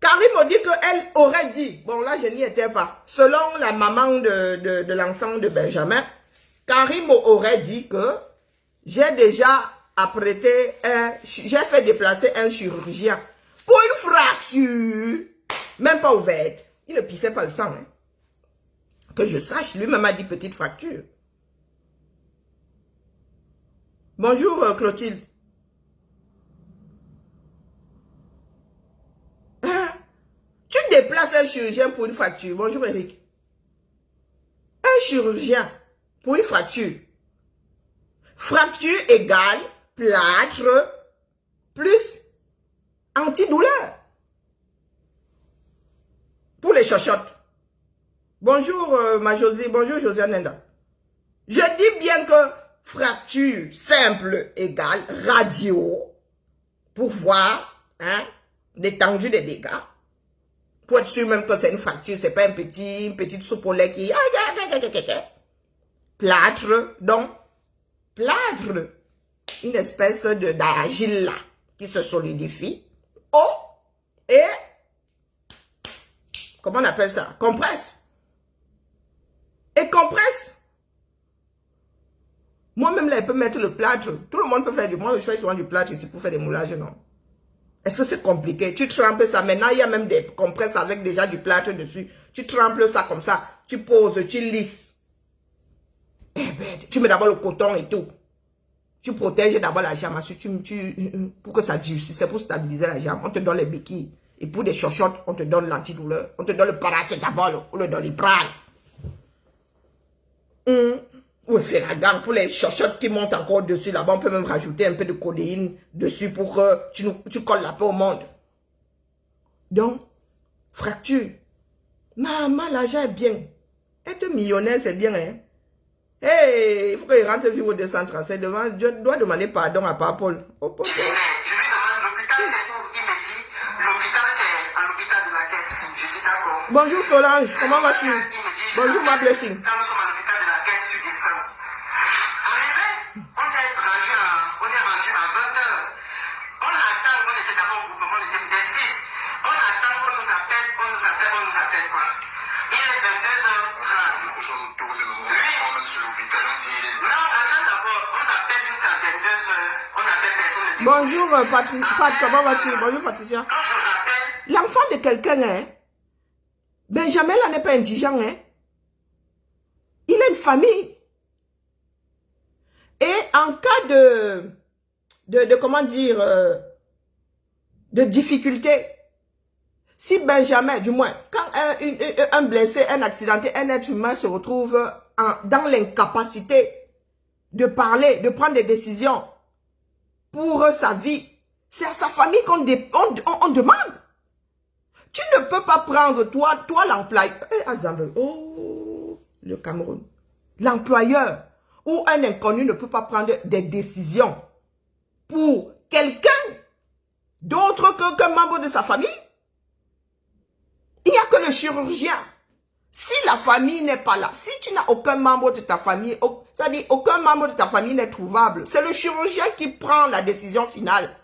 Karim me dit qu'elle aurait dit, bon là je n'y étais pas, selon la maman de l'enfant de Benjamin, Karim aurait dit que j'ai déjà apprêté, j'ai fait déplacer un chirurgien pour une fracture, même pas ouverte. Il ne pissait pas le sang, hein. Que je sache, lui-même a dit petite fracture. Bonjour Clotilde. Tu déplaces un chirurgien pour une fracture. Bonjour Eric. Un chirurgien pour une fracture. Fracture égale plâtre, plus antidouleur. Pour les chochottes. Bonjour ma Josie, bonjour Josiane Nenda. Je dis bien que fracture simple égale radio pour voir l'étendue des dégâts. Pour être sûr même que c'est une fracture, c'est pas une petite soupe au lait qui... Plâtre, donc, plâtre, une espèce d'argile là, qui se solidifie. Oh, et, comment on appelle ça? Compresse. Et compresse. Moi-même, là, je peux mettre le plâtre. Tout le monde peut faire moi, je fais souvent du plâtre ici pour faire des moulages, non? Est-ce que c'est compliqué? Tu trempes ça. Maintenant, il y a même des compresses avec déjà du plâtre dessus. Tu trempes ça comme ça. Tu poses, tu lisses. Eh ben, tu mets d'abord le coton et tout. Tu protèges d'abord la jambe. Ensuite, pour que ça durcisse, c'est pour stabiliser la jambe. On te donne les béquilles. Et pour des chochottes, on te donne l'antidouleur. On te donne le paracétamol ou le doliprane. Ou Ferragan, pour les chochottes qui montent encore dessus, là-bas, on peut même rajouter un peu de codéine dessus pour que tu colles la peau au monde. Donc, fracture. Maman, l'argent est bien. Être millionnaire, c'est bien, hein. Hey, il faut qu'il rentre vivre au 237 devant. Je dois demander pardon à Papa Paul. Oh, Je lui demande, l'hôpital c'est où? Il me dit, l'hôpital c'est à l'hôpital de la caisse. Je dis d'accord. Bonjour Solange, comment vas-tu? Bonjour ma blessing. Quand nous sommes à l'hôpital de la caisse, tu descends. Arrivé, on est rangé à 20h. On attend, on était d'abord au groupement, on était des 6. On attend qu'on nous appelle quoi. Il est 22h30. Il faut que je me tourne le moment. Oui. On même sur l'hôpital. Non, attends d'abord, on appelle jusqu'à 22h. On appelle personne. Bonjour Pat, comment vas-tu? Bonjour Patricia. Quand je rappelle. L'enfant de quelqu'un, hein? Benjamin là n'est pas indigent, hein? Il a une famille. Et en cas de comment dire, de difficulté, si Benjamin, du moins, quand un blessé, un accidenté, un être humain se retrouve dans l'incapacité de parler, de prendre des décisions pour sa vie, c'est à sa famille qu'on demande. Tu ne peux pas prendre toi l'employeur, le Cameroun, l'employeur ou un inconnu ne peut pas prendre des décisions pour quelqu'un d'autre qu'un membre de sa famille. Il n'y a que le chirurgien. Si la famille n'est pas là, si tu n'as aucun membre de ta famille, c'est-à-dire aucun membre de ta famille n'est trouvable, c'est le chirurgien qui prend la décision finale.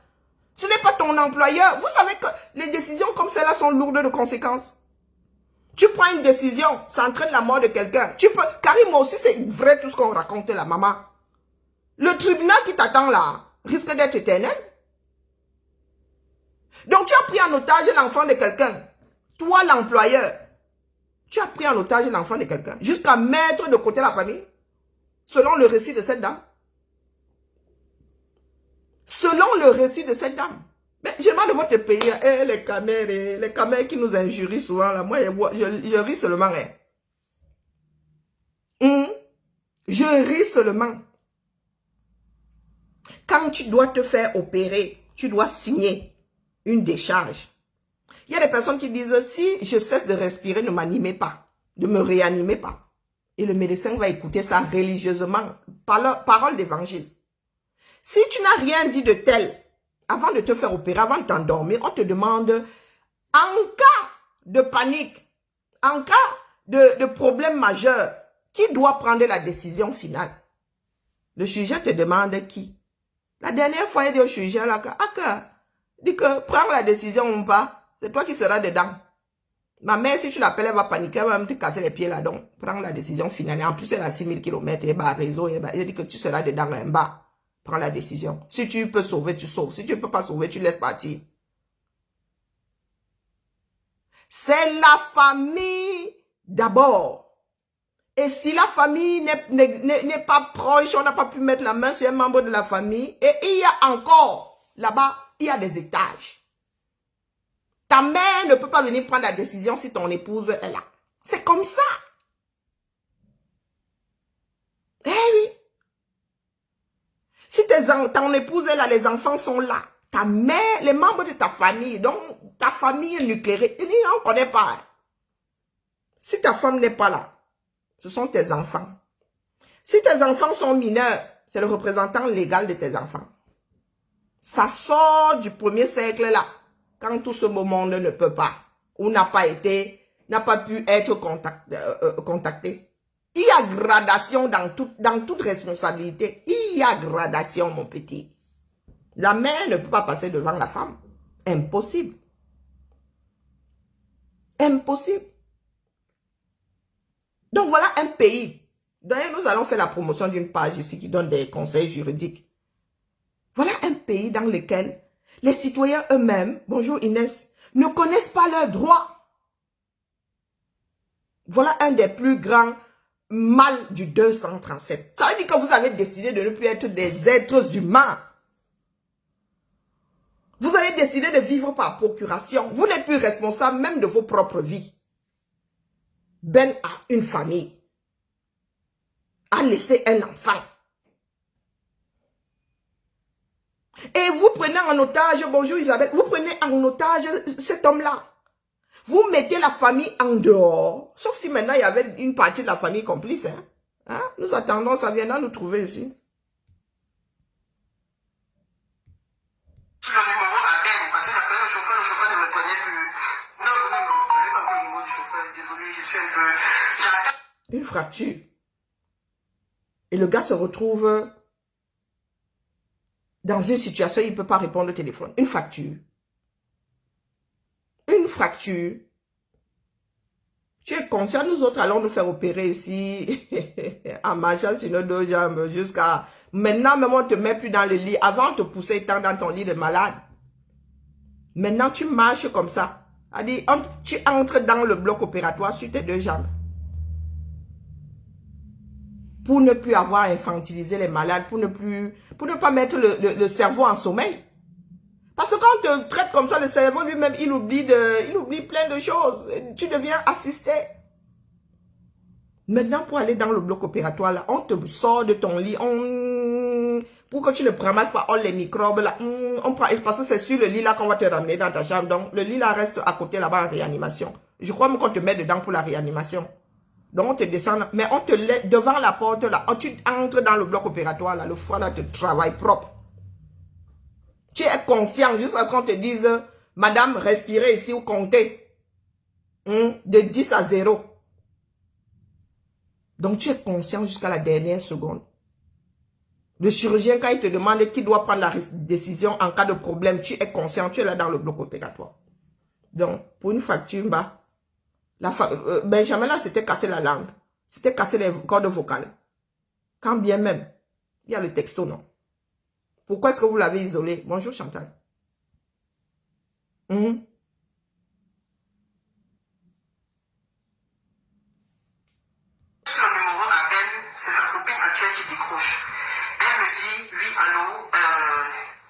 Ce n'est pas ton employeur. Vous savez que les décisions comme celle-là sont lourdes de conséquences. Tu prends une décision, ça entraîne la mort de quelqu'un. Tu peux, Karim, moi aussi, c'est vrai tout ce qu'on raconte là, maman. Le tribunal qui t'attend là risque d'être éternel. Donc, tu as pris en otage l'enfant de quelqu'un. Toi, l'employeur, tu as pris en otage l'enfant de quelqu'un jusqu'à mettre de côté la famille, selon le récit de cette dame. Selon le récit de cette dame. Mais je demande de votre pays, les camères qui nous injurient souvent, là, moi, je ris seulement. Je ris seulement. Quand tu dois te faire opérer, tu dois signer une décharge. Il y a des personnes qui disent, si je cesse de respirer, ne m'animez pas, ne me réanimez pas. Et le médecin va écouter ça religieusement, parole d'évangile. Si tu n'as rien dit de tel, avant de te faire opérer, avant de t'endormir, on te demande, en cas de panique, en cas de problème majeur, qui doit prendre la décision finale? Le chirurgien te demande qui? La dernière fois, il dit au chirurgien, là, dit que prends la décision ou pas, c'est toi qui seras dedans. Ma mère, si tu l'appelles, elle va paniquer, elle va même te casser les pieds là, donc prends la décision finale. Et en plus, elle a 6000 km, et réseau, elle dit que tu seras dedans en bas. Prends la décision. Si tu peux sauver, tu sauves. Si tu ne peux pas sauver, tu laisses partir. C'est la famille d'abord. Et si la famille n'est pas proche, on n'a pas pu mettre la main sur un membre de la famille, et il y a encore, là-bas, il y a des étages. Ta mère ne peut pas venir prendre la décision si ton épouse est là. C'est comme ça. Eh oui. Si ton épouse est là, les enfants sont là. Ta mère, les membres de ta famille, donc ta famille nucléaire, on ne connaît pas. Hein. Si ta femme n'est pas là, ce sont tes enfants. Si tes enfants sont mineurs, c'est le représentant légal de tes enfants. Ça sort du premier cercle là, quand tout ce beau monde ne peut pas, ou n'a pas pu être contacté. Il y a gradation dans toute responsabilité. Il y a gradation, mon petit. La mère ne peut pas passer devant la femme. Impossible. Impossible. Donc voilà un pays. D'ailleurs, nous allons faire la promotion d'une page ici qui donne des conseils juridiques. Voilà un pays dans lequel les citoyens eux-mêmes, bonjour Inès, ne connaissent pas leurs droits. Voilà un des plus grands mal du 237. Ça veut dire que vous avez décidé de ne plus être des êtres humains. Vous avez décidé de vivre par procuration. Vous n'êtes plus responsable même de vos propres vies. Ben a une famille. A laissé un enfant. Et vous prenez en otage, bonjour Isabelle, vous prenez en otage cet homme-là. Vous mettez la famille en dehors. Sauf si maintenant il y avait une partie de la famille complice. Hein? Nous attendons, ça viendra nous trouver ici. Le numéro à Ben, parce que j'appelle le chauffeur ne me prenait plus. Non, je n'ai pas pris le numéro du chauffeur, désolé, je suis un peu... J'appelle. Une fracture. Et le gars se retrouve dans une situation où il ne peut pas répondre au téléphone. Une fracture. Une fracture. Tu es conscient, nous autres allons nous faire opérer ici en marchant sur nos deux jambes jusqu'à... Maintenant, même on ne te met plus dans le lit. Avant, on te poussait tant dans ton lit de malade. Maintenant, tu marches comme ça. Tu entres dans le bloc opératoire sur tes deux jambes. Pour ne plus avoir infantilisé les malades, pour ne pas mettre le cerveau en sommeil. Parce que quand on te traite comme ça, le cerveau lui-même, il oublie plein de choses. Tu deviens assisté. Maintenant, pour aller dans le bloc opératoire, là, on te sort de ton lit, pour que tu ne ramasses pas les microbes, là, on prend, parce que c'est sur le lit là qu'on va te ramener dans ta chambre. Donc, le lit là reste à côté là-bas en réanimation. Je crois même qu'on te met dedans pour la réanimation. Donc, on te descend, mais on te laisse devant la porte là. Tu entres dans le bloc opératoire là, le foie là te travaille propre. Tu es conscient jusqu'à ce qu'on te dise, madame, respirez ici ou comptez. De 10 à 0. Donc, tu es conscient jusqu'à la dernière seconde. Le chirurgien, quand il te demande qui doit prendre la décision en cas de problème, tu es conscient, tu es là dans le bloc opératoire. Donc, pour une fracture, Benjamin, là, c'était casser la langue. C'était casser les cordes vocales. Quand bien même, il y a le texto, non? Pourquoi est-ce que vous l'avez isolé? Bonjour, Chantal. Le numéro à Ben, c'est sa copine actuelle qui décroche. Elle me dit, oui, allô,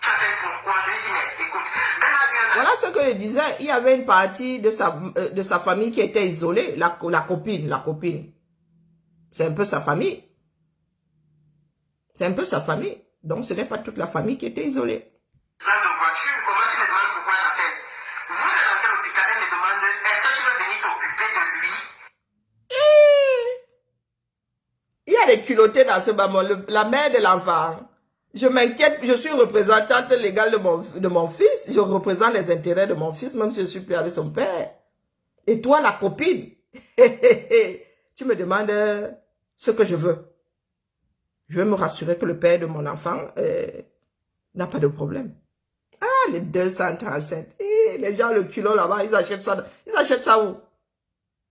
tu appelles pourquoi? Je lui dis, mais écoute, Ben a eu un... Voilà ce que je disais. Il y avait une partie de sa famille qui était isolée. La copine. C'est un peu sa famille. C'est un peu sa famille. Donc, ce n'est pas toute la famille qui était isolée. Là, de voiture, comment tu me demandes pourquoi j'appelle? Vous êtes dans quel hôpital? Elle me demande, est-ce que tu veux venir t'occuper de lui? Il y a des culottés dans ce bâtiment. La mère de l'enfant. Je m'inquiète, je suis représentante légale de mon fils. Je représente les intérêts de mon fils, même si je suis plus avec son père. Et toi, la copine, tu me demandes ce que je veux. Je veux me rassurer que le père de mon enfant n'a pas de problème. Ah, les 237. Les gens, le culot là-bas, ils achètent ça. Ils achètent ça où?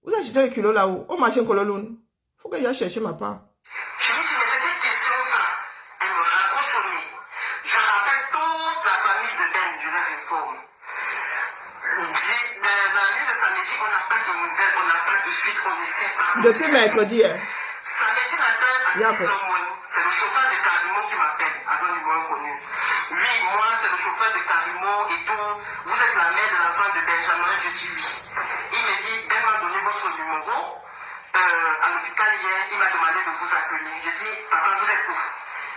Vous achetez le culot là où? Au marché Kololoun. Faut que j'aille chercher ma part. Je lui dis, mais c'est quelle question ça? Elle me raccroche au nez. Je rappelle toute la famille de Ben, je leur informe. Dans la nuit de samedi, on n'a pas de nouvelles, on n'a pas de suite, on ne sait pas. Depuis mercredi, hein. Samedi matin, à 6h, c'est le chauffeur de Carimo qui m'appelle, avec un numéro inconnu. Oui, moi, c'est le chauffeur de Carimo et tout. Vous êtes la mère de l'enfant de Benjamin, je dis oui. Il me dit, Ben m'a donné votre numéro. À l'hôpital hier, il m'a demandé de vous appeler. Je dis, papa, vous êtes où?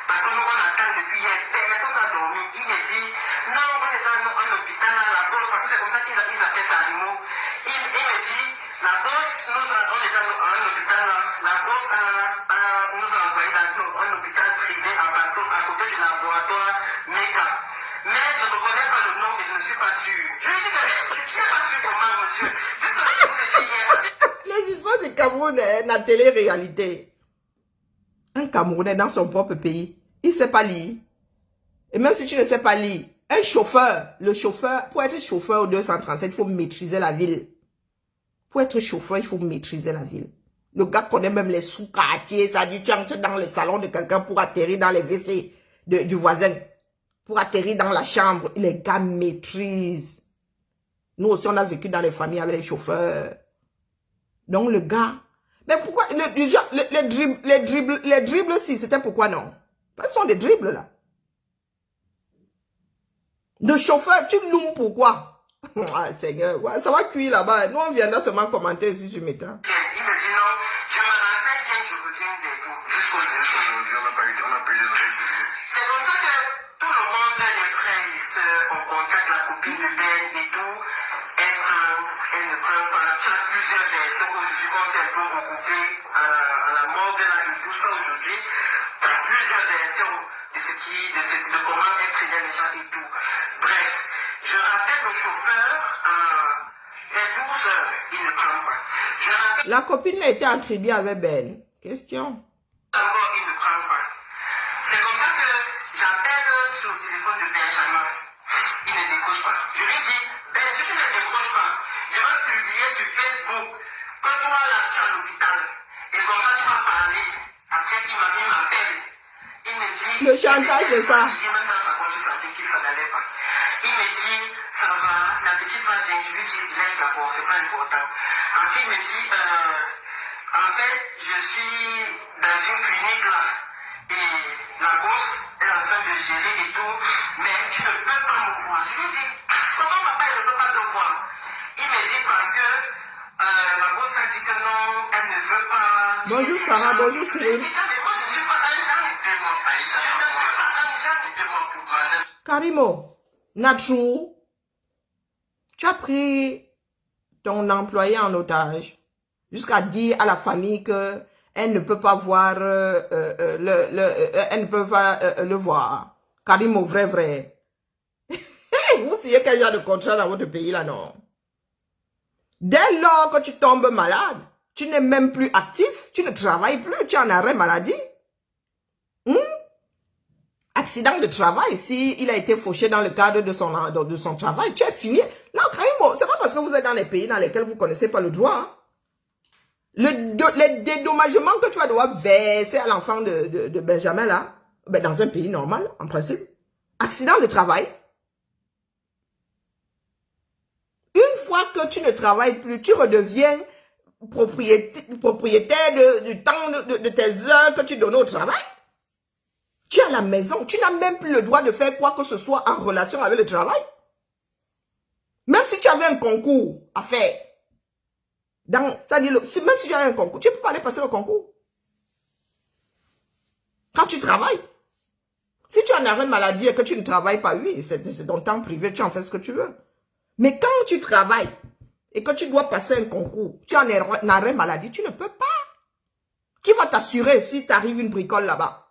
Parce que nous, on attend depuis hier. Personne n'a dormi. Il me dit, non, on est dans un hôpital à la bosse, parce que c'est comme ça qu'ils appellent Carimo. Il me dit, la bosse, on est dans un hôpital là. La bosse nous a envoyé dans un hôpital privé à Bastos, à côté du laboratoire Méga. Mais je ne connais pas le nom et je ne suis pas sûr. Je lui dis que je ne suis pas sûr comment, monsieur. Je sais que vous étiez hier avec... Les histoires du Cameroun, la télé-réalité. Un Camerounais dans son propre pays, il ne sait pas lire. Et même si tu ne sais pas lire, un chauffeur, le chauffeur, pour être chauffeur au 237, il faut maîtriser la ville. Pour être chauffeur, il faut maîtriser la ville. Le gars connaît même les sous-quartiers, ça dit tu entres dans le salon de quelqu'un pour atterrir dans les WC du voisin, pour atterrir dans la chambre. Les gars maîtrisent. Nous aussi, on a vécu dans les familles avec les chauffeurs. Donc le gars, mais pourquoi les dribbles si, c'était pourquoi non? Ce sont des dribbles là. De chauffeur, tu loues pourquoi? Ah Seigneur, ouais, ça va cuire là-bas. Nous on viendra seulement commenter si tu m'étends. Il me dit non, je me renseigne bien, je reviens de vous. Jusqu'aujourd'hui, on n'a pas eu de règles. C'est comme ça que tout le monde, les frères et sœurs, on contacte la copine de Ben et tout. Elle ne prend pas. Tu as plusieurs versions aujourd'hui qu'on s'est un peu recoupé à la morgue là et tout ça aujourd'hui. Tu as plusieurs versions de comment elle prenait les gens et tout. Bref, je rappelle le chauffeur vers 12 heures, il ne prend pas. Je rappelle La copine a été attribuée avec Ben. Question. encore, il ne prend pas. C'est comme ça que j'appelle sur le téléphone de Benjamin. Il ne décroche pas. Je lui dis, Ben, si tu ne décroches pas, je vais publier sur Facebook que toi là, tu es à l'hôpital. Et comme ça, tu vas parler. Après, il m'appelle. Il me dit... Le chantage de ça. Il même dans sa compte, je sentais qu'il s'en allait pas. Il me dit, ça va, la petite va bien. Je lui dis, laisse d'abord, c'est pas important. Après, il me dit, en fait, je suis dans une clinique là. Et la bosse est en train de gérer et tout. Mais tu ne peux pas me voir. Je lui dis, comment papa ne peut pas te voir? Il me dit parce que la bosse a dit que non, elle ne veut pas. Bonjour Sarah, bonjour Cyril. Mais moi, je ne suis pas un genre. Je ne suis pas un genre. Karimo, Natrou, tu as pris ton employé en otage jusqu'à dire à la famille que elle ne peut pas voir elle ne peut pas le voir. Karimo, vrai. Vous signez quel genre de contrat dans votre pays là, non? Dès lors que tu tombes malade, tu n'es même plus actif, tu ne travailles plus, tu es en arrêt maladie. Accident de travail, si il a été fauché dans le cadre de son travail, tu es fini. Là, Karimo, c'est pas parce que vous êtes dans les pays dans lesquels vous ne connaissez pas le droit. Hein. Les dédommagements que tu vas devoir verser à l'enfant de Benjamin là, ben dans un pays normal, en principe. Accident de travail. Une fois que tu ne travailles plus, tu redeviens propriétaire du temps de tes heures que tu donnais au travail. Tu es à la maison, tu n'as même plus le droit de faire quoi que ce soit en relation avec le travail. Même si tu avais un concours à faire, même si tu as un concours, tu ne peux pas aller passer le concours. Quand tu travailles, si tu as un arrêt maladie et que tu ne travailles pas, oui, c'est ton temps privé, tu en fais ce que tu veux. Mais quand tu travailles et que tu dois passer un concours, tu as un arrêt maladie, tu ne peux pas. Qui va t'assurer si t'arrive une bricole là-bas?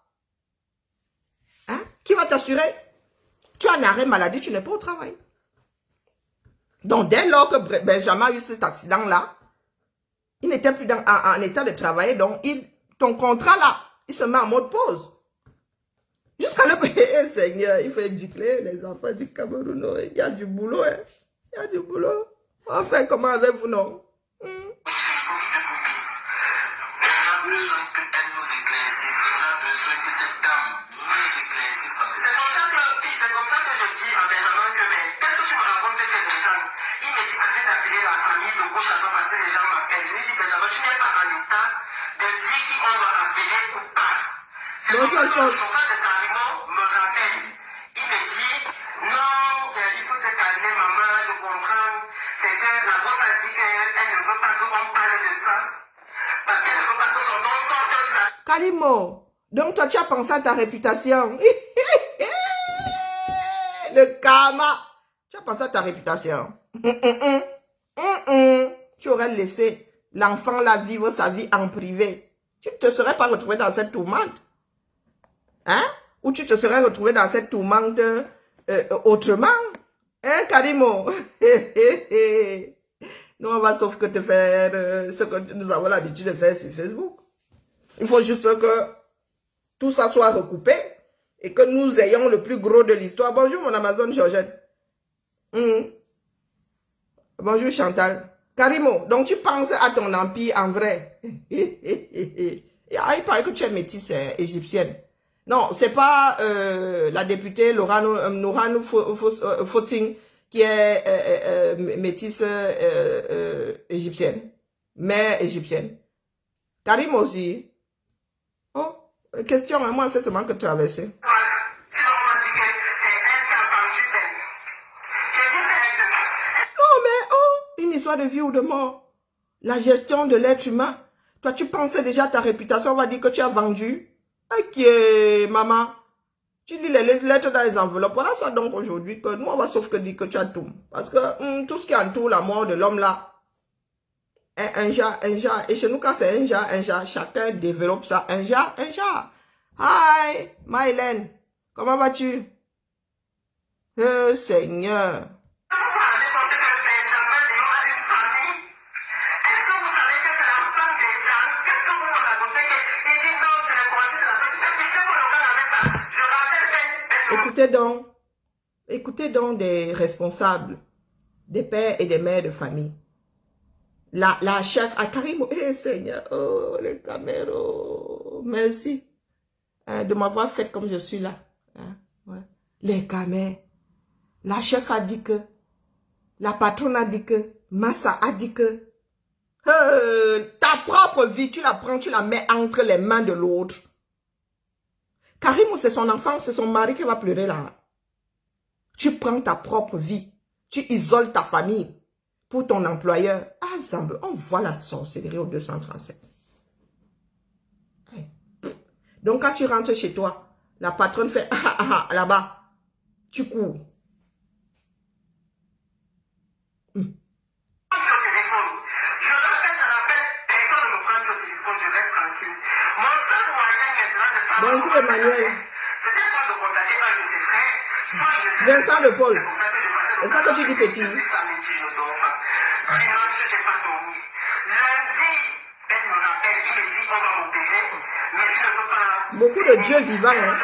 Hein? Qui va t'assurer? Tu as un arrêt maladie, tu n'es pas au travail. Donc, dès lors que Benjamin a eu cet accident-là, il n'était plus en état de travailler. Donc, ton contrat là, il se met en mode pause. Jusqu'à le payer, Seigneur, il faut éduquer les enfants du Cameroun. Il y a du boulot, hein. Il y a du boulot. On va faire comment avec vous, non? Bonjour, le chauffeur de Carimo me rappelle. Il me dit, non, il faut te calmer, maman, je comprends. C'est que la bosse a dit qu'elle ne veut pas qu'on parle de ça. Parce qu'elle ne veut pas que son nom sorte sur la... Karimo, Donc, toi, tu as pensé à ta réputation. Le karma. Tu as pensé à ta réputation. Tu aurais laissé l'enfant là vivre sa vie en privé. Tu ne te serais pas retrouvé dans cette tourmente. Hein? Ou tu te serais retrouvé dans cette tourmente autrement. Hein, Karimo? Nous, on va sauf que te faire ce que nous avons l'habitude de faire sur Facebook. Il faut juste que tout ça soit recoupé et que nous ayons le plus gros de l'histoire. Bonjour mon Amazon Georgette. Bonjour Chantal. Karimo, donc tu penses à ton empire en vrai. Il paraît que tu es métisse égyptienne. Non, c'est pas la députée Nourhan Fossing qui est métisse égyptienne. Mère égyptienne. Karim aussi. Oh, question, hein, moi, on fait seulement que traverser. Non, mais oh, une histoire de vie ou de mort. La gestion de l'être humain. Toi, tu pensais déjà à ta réputation, on va dire que tu as vendu. Ok, maman. Tu lis les lettres dans les enveloppes. Voilà ça donc aujourd'hui que nous, on va sauf que dire que tu as tout. Parce que tout ce qui entoure la mort de l'homme là, est un jar. Et chez nous, quand c'est un jar, chacun développe ça. Un jar. Hi, Mylène. Comment vas-tu? Seigneur. Écoutez donc des responsables, des pères et des mères de famille. La chef à Karim, Seigneur, oh les caméras, merci de m'avoir fait comme je suis là. Hein, ouais. Les caméras, la chef a dit que, la patronne a dit que, Massa a dit que, ta propre vie, tu la prends, tu la mets entre les mains de l'autre. Karim, c'est son enfant, c'est son mari qui va pleurer là. Tu prends ta propre vie. Tu isoles ta famille pour ton employeur. Ah, Zambe, on voit la sorcellerie au 237. Donc, quand tu rentres chez toi, la patronne fait là-bas. Tu cours. Bonjour Emmanuel. Vincent de Paul. C'est ça que tu dis petit. Beaucoup de dieux vivants. Hein.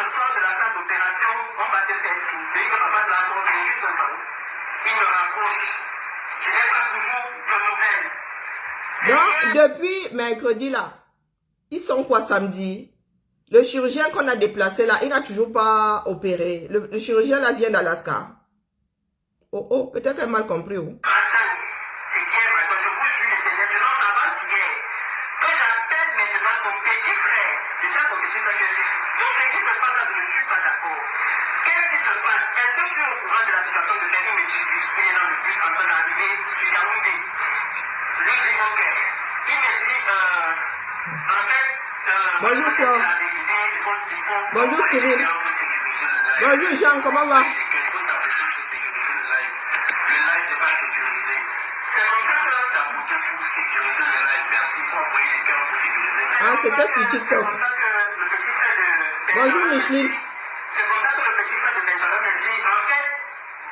Donc, depuis mercredi là, ils sont quoi samedi? Le chirurgien qu'on a déplacé là, il n'a toujours pas opéré. Le chirurgien là vient d'Alaska. Oh, peut-être qu'elle a mal compris. Oh. Bonjour Flore. Bonjour Cyril. Bonjour Jean, comment va? Ah, c'était sur TikTok. Bonjour Micheline. C'est comme ça que le petit frère de Benjamin me dit, en fait,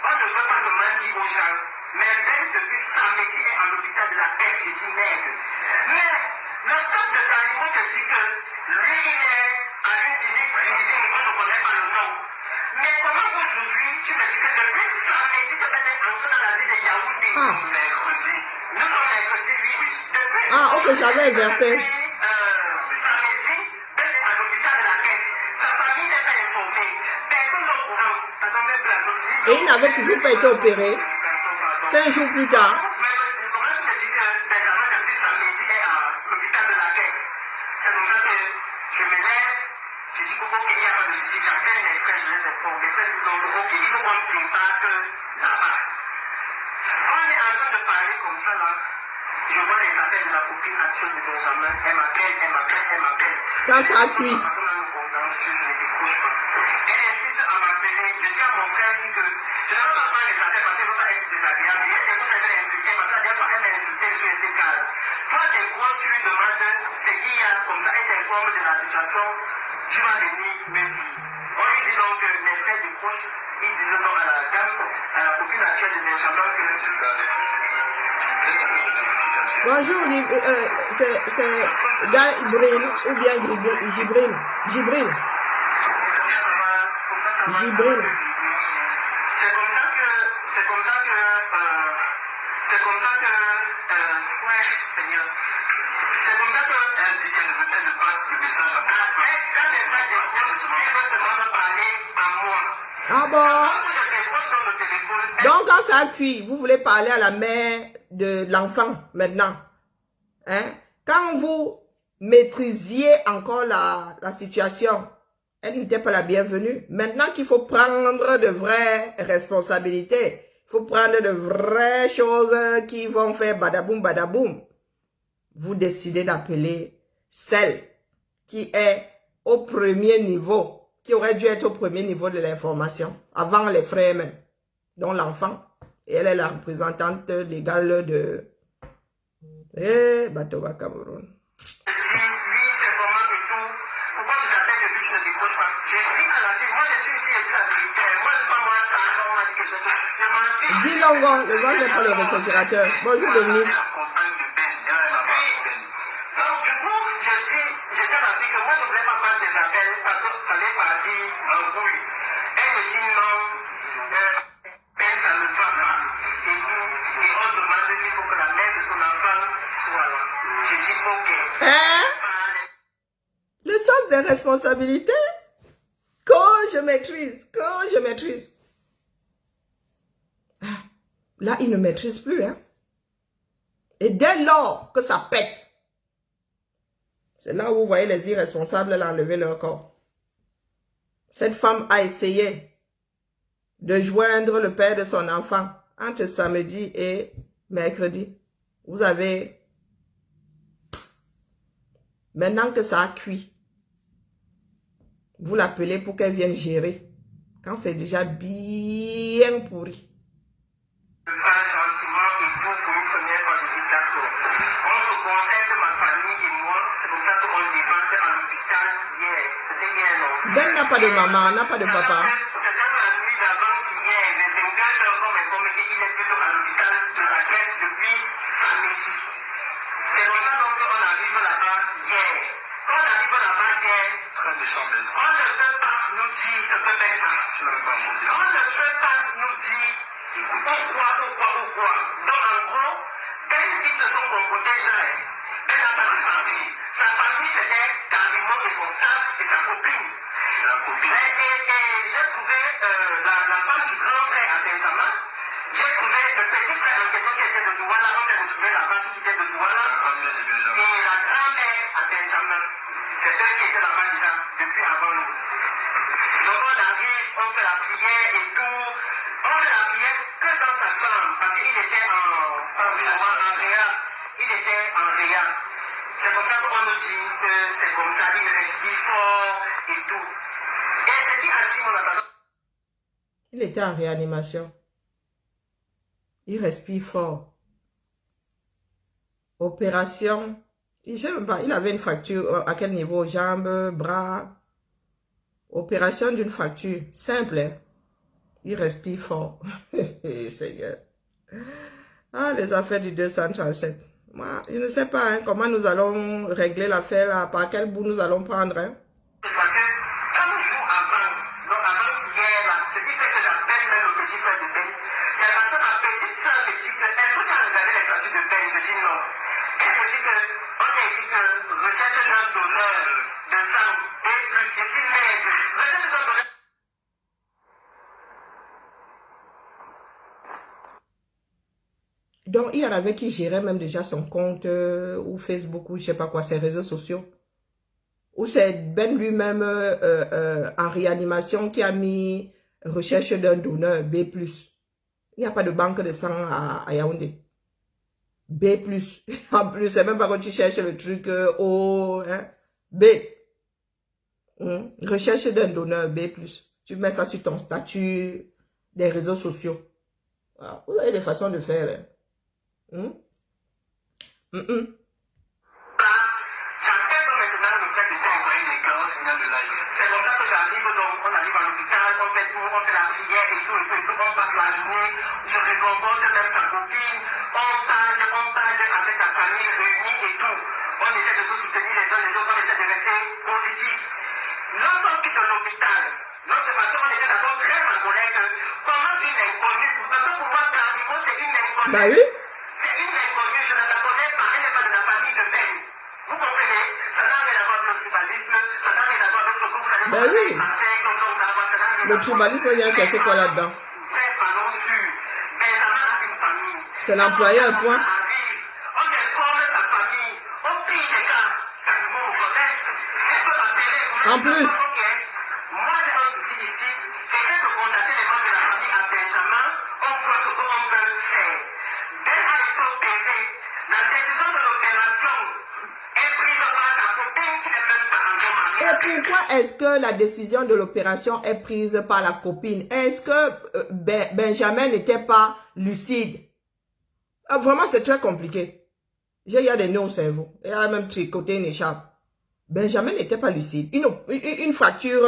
on ne veut pas se mentir aux gens. Mais Ben, depuis samedi, est à l'hôpital de la peste. J'ai dit merde. Mais le staff de Carimo te dit que lui, il est à une clinique privée et on ne connaît pas le nom. Mais comment aujourd'hui, tu me dis que depuis samedi, que Ben est entré dans la ville de Yaoundé? Nous sommes mercredi. Nous sommes mercredi, oui. Depuis, ok, j'avais inversé. Samedi, Ben est à l'hôpital de la peste. Sa famille n'est pas informée. Personne n'est au courant. Et il n'avait toujours pas été opéré. 5 jours plus tard. Comment je me dis que Benjamin depuis samedi est à l'hôpital de la caisse? C'est comme ça que je me lève, je dis ok, il n'y a pas de souci, j'appelle les frères, je les informe. Les frères disent donc ok, il faut qu'on débarque là-bas. On est en train de parler comme ça là. Je vois les appels de la copine actuelle de Benjamin. Elle m'appelle. Quand ça a cuit. silencieux, je ne décroche pas. Elle insiste à m'appeler. Je dis à mon frère aussi que je ne veux pas prendre les appels parce qu'elle ne veut pas être désagréable. Si elle décroche, elle va l'insulter parce que elle m'a insulté, je suis resté calme. Toi, décroche, tu lui demandes c'est qui y a, comme ça, elle t'informe de la situation. Tu vas venir me dire. On lui dit donc que mes frères décrochent. Ils disent donc à la dame, à la copine actuelle de Benjamin, c'est le message. Bonjour, c'est Gabriel ou bien Gibril. Gibril. Gibril. C'est comme ça que, ouais, Seigneur. C'est comme ça que, elle dit qu'elle ne passe le message à personne. Quand elle décroche, elle veut seulement me parler à moi. Ah bon? Lorsque je décroche dans le téléphone, Donc, quand ça cuit, vous voulez parler à la mère de l'enfant maintenant. Hein? Quand vous maîtrisiez encore la situation, elle n'était pas la bienvenue. Maintenant qu'il faut prendre de vraies responsabilités, il faut prendre de vraies choses qui vont faire badaboum, badaboum, vous décidez d'appeler celle qui est au premier niveau, qui aurait dû être au premier niveau de l'information, avant les frères même, dont l'enfant. Et elle est la représentante légale de Batoba Cameroun. je dis, oui, c'est comment et tout. Pourquoi je t'appelle depuis que je ne décroche pas? J'ai dit à la fille, moi je suis ici, je dis la vérité. Moi, c'est pas moi, c'est un homme, on m'a dit quelque chose. Je m'en fiche. Dis Longo, le vent n'est pas le réfrigérateur. Bonjour Dominique. La compagne de Ben, elle m'a pas Ben. Donc, du coup, je dis à la fille que moi, je ne voulais pas prendre des appels parce que ça allait partir en bouille. Elle me dit non, Ben, ça ne va pas. Et tout. Et on demande qu'il faut que la mère de son enfant soit là. Je dis ok. Hein? Le sens des responsabilités que je maîtrise. Ah, là, il ne maîtrise plus. Hein? Et dès lors que ça pète, c'est là où vous voyez les irresponsables l'enlever leur corps. Cette femme a essayé de joindre le père de son enfant entre samedi et mercredi. Vous avez... Maintenant que ça a cuit, vous l'appelez pour qu'elle vienne gérer. Quand c'est déjà bien pourri. Pas gentiment et tout pour une première fois, je dis d'accord. On se concerte, ma famille et moi, c'est comme ça qu'on débarque à l'hôpital hier. C'était hier, non? Ben n'a pas de maman, n'a pas de papa. C'est dans la nuit d'avant-hier, les 22 heures, qu'on m'informe qu'il est plutôt à l'hôpital de la Grèce depuis samedi. C'est comme ça donc qu'on arrive là-bas hier. Quand on arrive là-bas hier, on ne peut pas nous dire ce que Ben a. On ne peut pas nous dire pourquoi. Donc en gros, Ben, ils se sont comportés déjà. Ben n'a pas de famille. Sa famille, c'était carrément et son staff et sa copine. Et j'ai trouvé la femme du grand frère à Benjamin. J'ai trouvé le petit frère en question qui était de Douala. On s'est retrouvé là-bas, qui était de Douala. Et la grand-mère à Benjamin. C'est eux qui étaient là-bas déjà depuis avant nous. Donc on arrive, on fait la prière et tout. On fait la prière que dans sa chambre. Parce qu'il était en réa. Il était en réa. C'est comme ça qu'on nous dit que c'est comme ça, il respire fort et tout. Et c'est qui a dit mon attention. Il était en réanimation. Il respire fort. Opération. Je sais même pas, il avait une fracture. À quel niveau? Jambes, bras. Opération d'une fracture. Simple. Hein? Il respire fort. Seigneur. Ah, les affaires du 237. Moi, je ne sais pas hein, comment nous allons régler l'affaire. Par quel bout nous allons prendre. Hein? C'est parce que un jour avant, donc avant-hier, là, ce qui fait que j'appelle même le petit frère de Ben, c'est parce que ma petite soeur me dit que, est-ce que tu as regardé les statuts de Ben? Je dis non. Elle me dit que, on a écrit que recherche d'un donneur de sang, B+, je dis merde, recherche d'un donneur. Donc, il y en avait qui géraient même déjà son compte ou Facebook ou je sais pas quoi, ses réseaux sociaux. Ou c'est Ben lui-même en réanimation qui a mis recherche d'un donneur B+. Il n'y a pas de banque de sang à Yaoundé. B+. En plus, c'est même pas quand tu cherches le truc O, hein, B. Recherche d'un donneur B+. Tu mets ça sur ton statut des réseaux sociaux. Voilà. Vous avez des façons de faire. Hein? J'appelle maintenant le fait de faire envoyer des grands signaux de live. C'est comme ça que j'arrive, donc on arrive à l'hôpital, on fait tout, on fait la prière et tout, on passe la journée, je réconforte même sa copine, on parle avec la famille réunie et tout. On essaie de se soutenir les uns les autres, on essaie de rester positif. Lorsqu'on quitte l'hôpital, parce qu'on était d'abord très en colère que comment une inconnue, parce que pour moi, Carimo, c'est une inconnue. Bah oui. C'est une inconnue, je ne la connais pas, elle n'est pas de la famille de Ben. Vous comprenez? Ça n'a rien à voir avec le tribalisme, ça n'a rien à voir avec ce que vous allez Ben oui. faire. Le tribalisme vient chercher quoi là-dedans? Vrai, parlons sûr. Benjamin a une famille. C'est l'employeur, point. On informe sa famille. Au pire des cas, Carimo vous connaît. Elle peut m'appeler. En plus. Moi, j'ai un souci ici. Essaie de contacter les membres de la famille à Benjamin. On voit ce qu'on peut faire. Ben a été opéré. La décision de l'opération est prise par sa copine qui n'est même pas encore mariée. Et pourquoi est-ce que la décision de l'opération est prise par la copine? Est-ce que Benjamin n'était pas lucide? Vraiment, c'est très compliqué. Il y a des nœuds au cerveau. Il y a même tricoté une écharpe. Benjamin n'était pas lucide. Une fracture,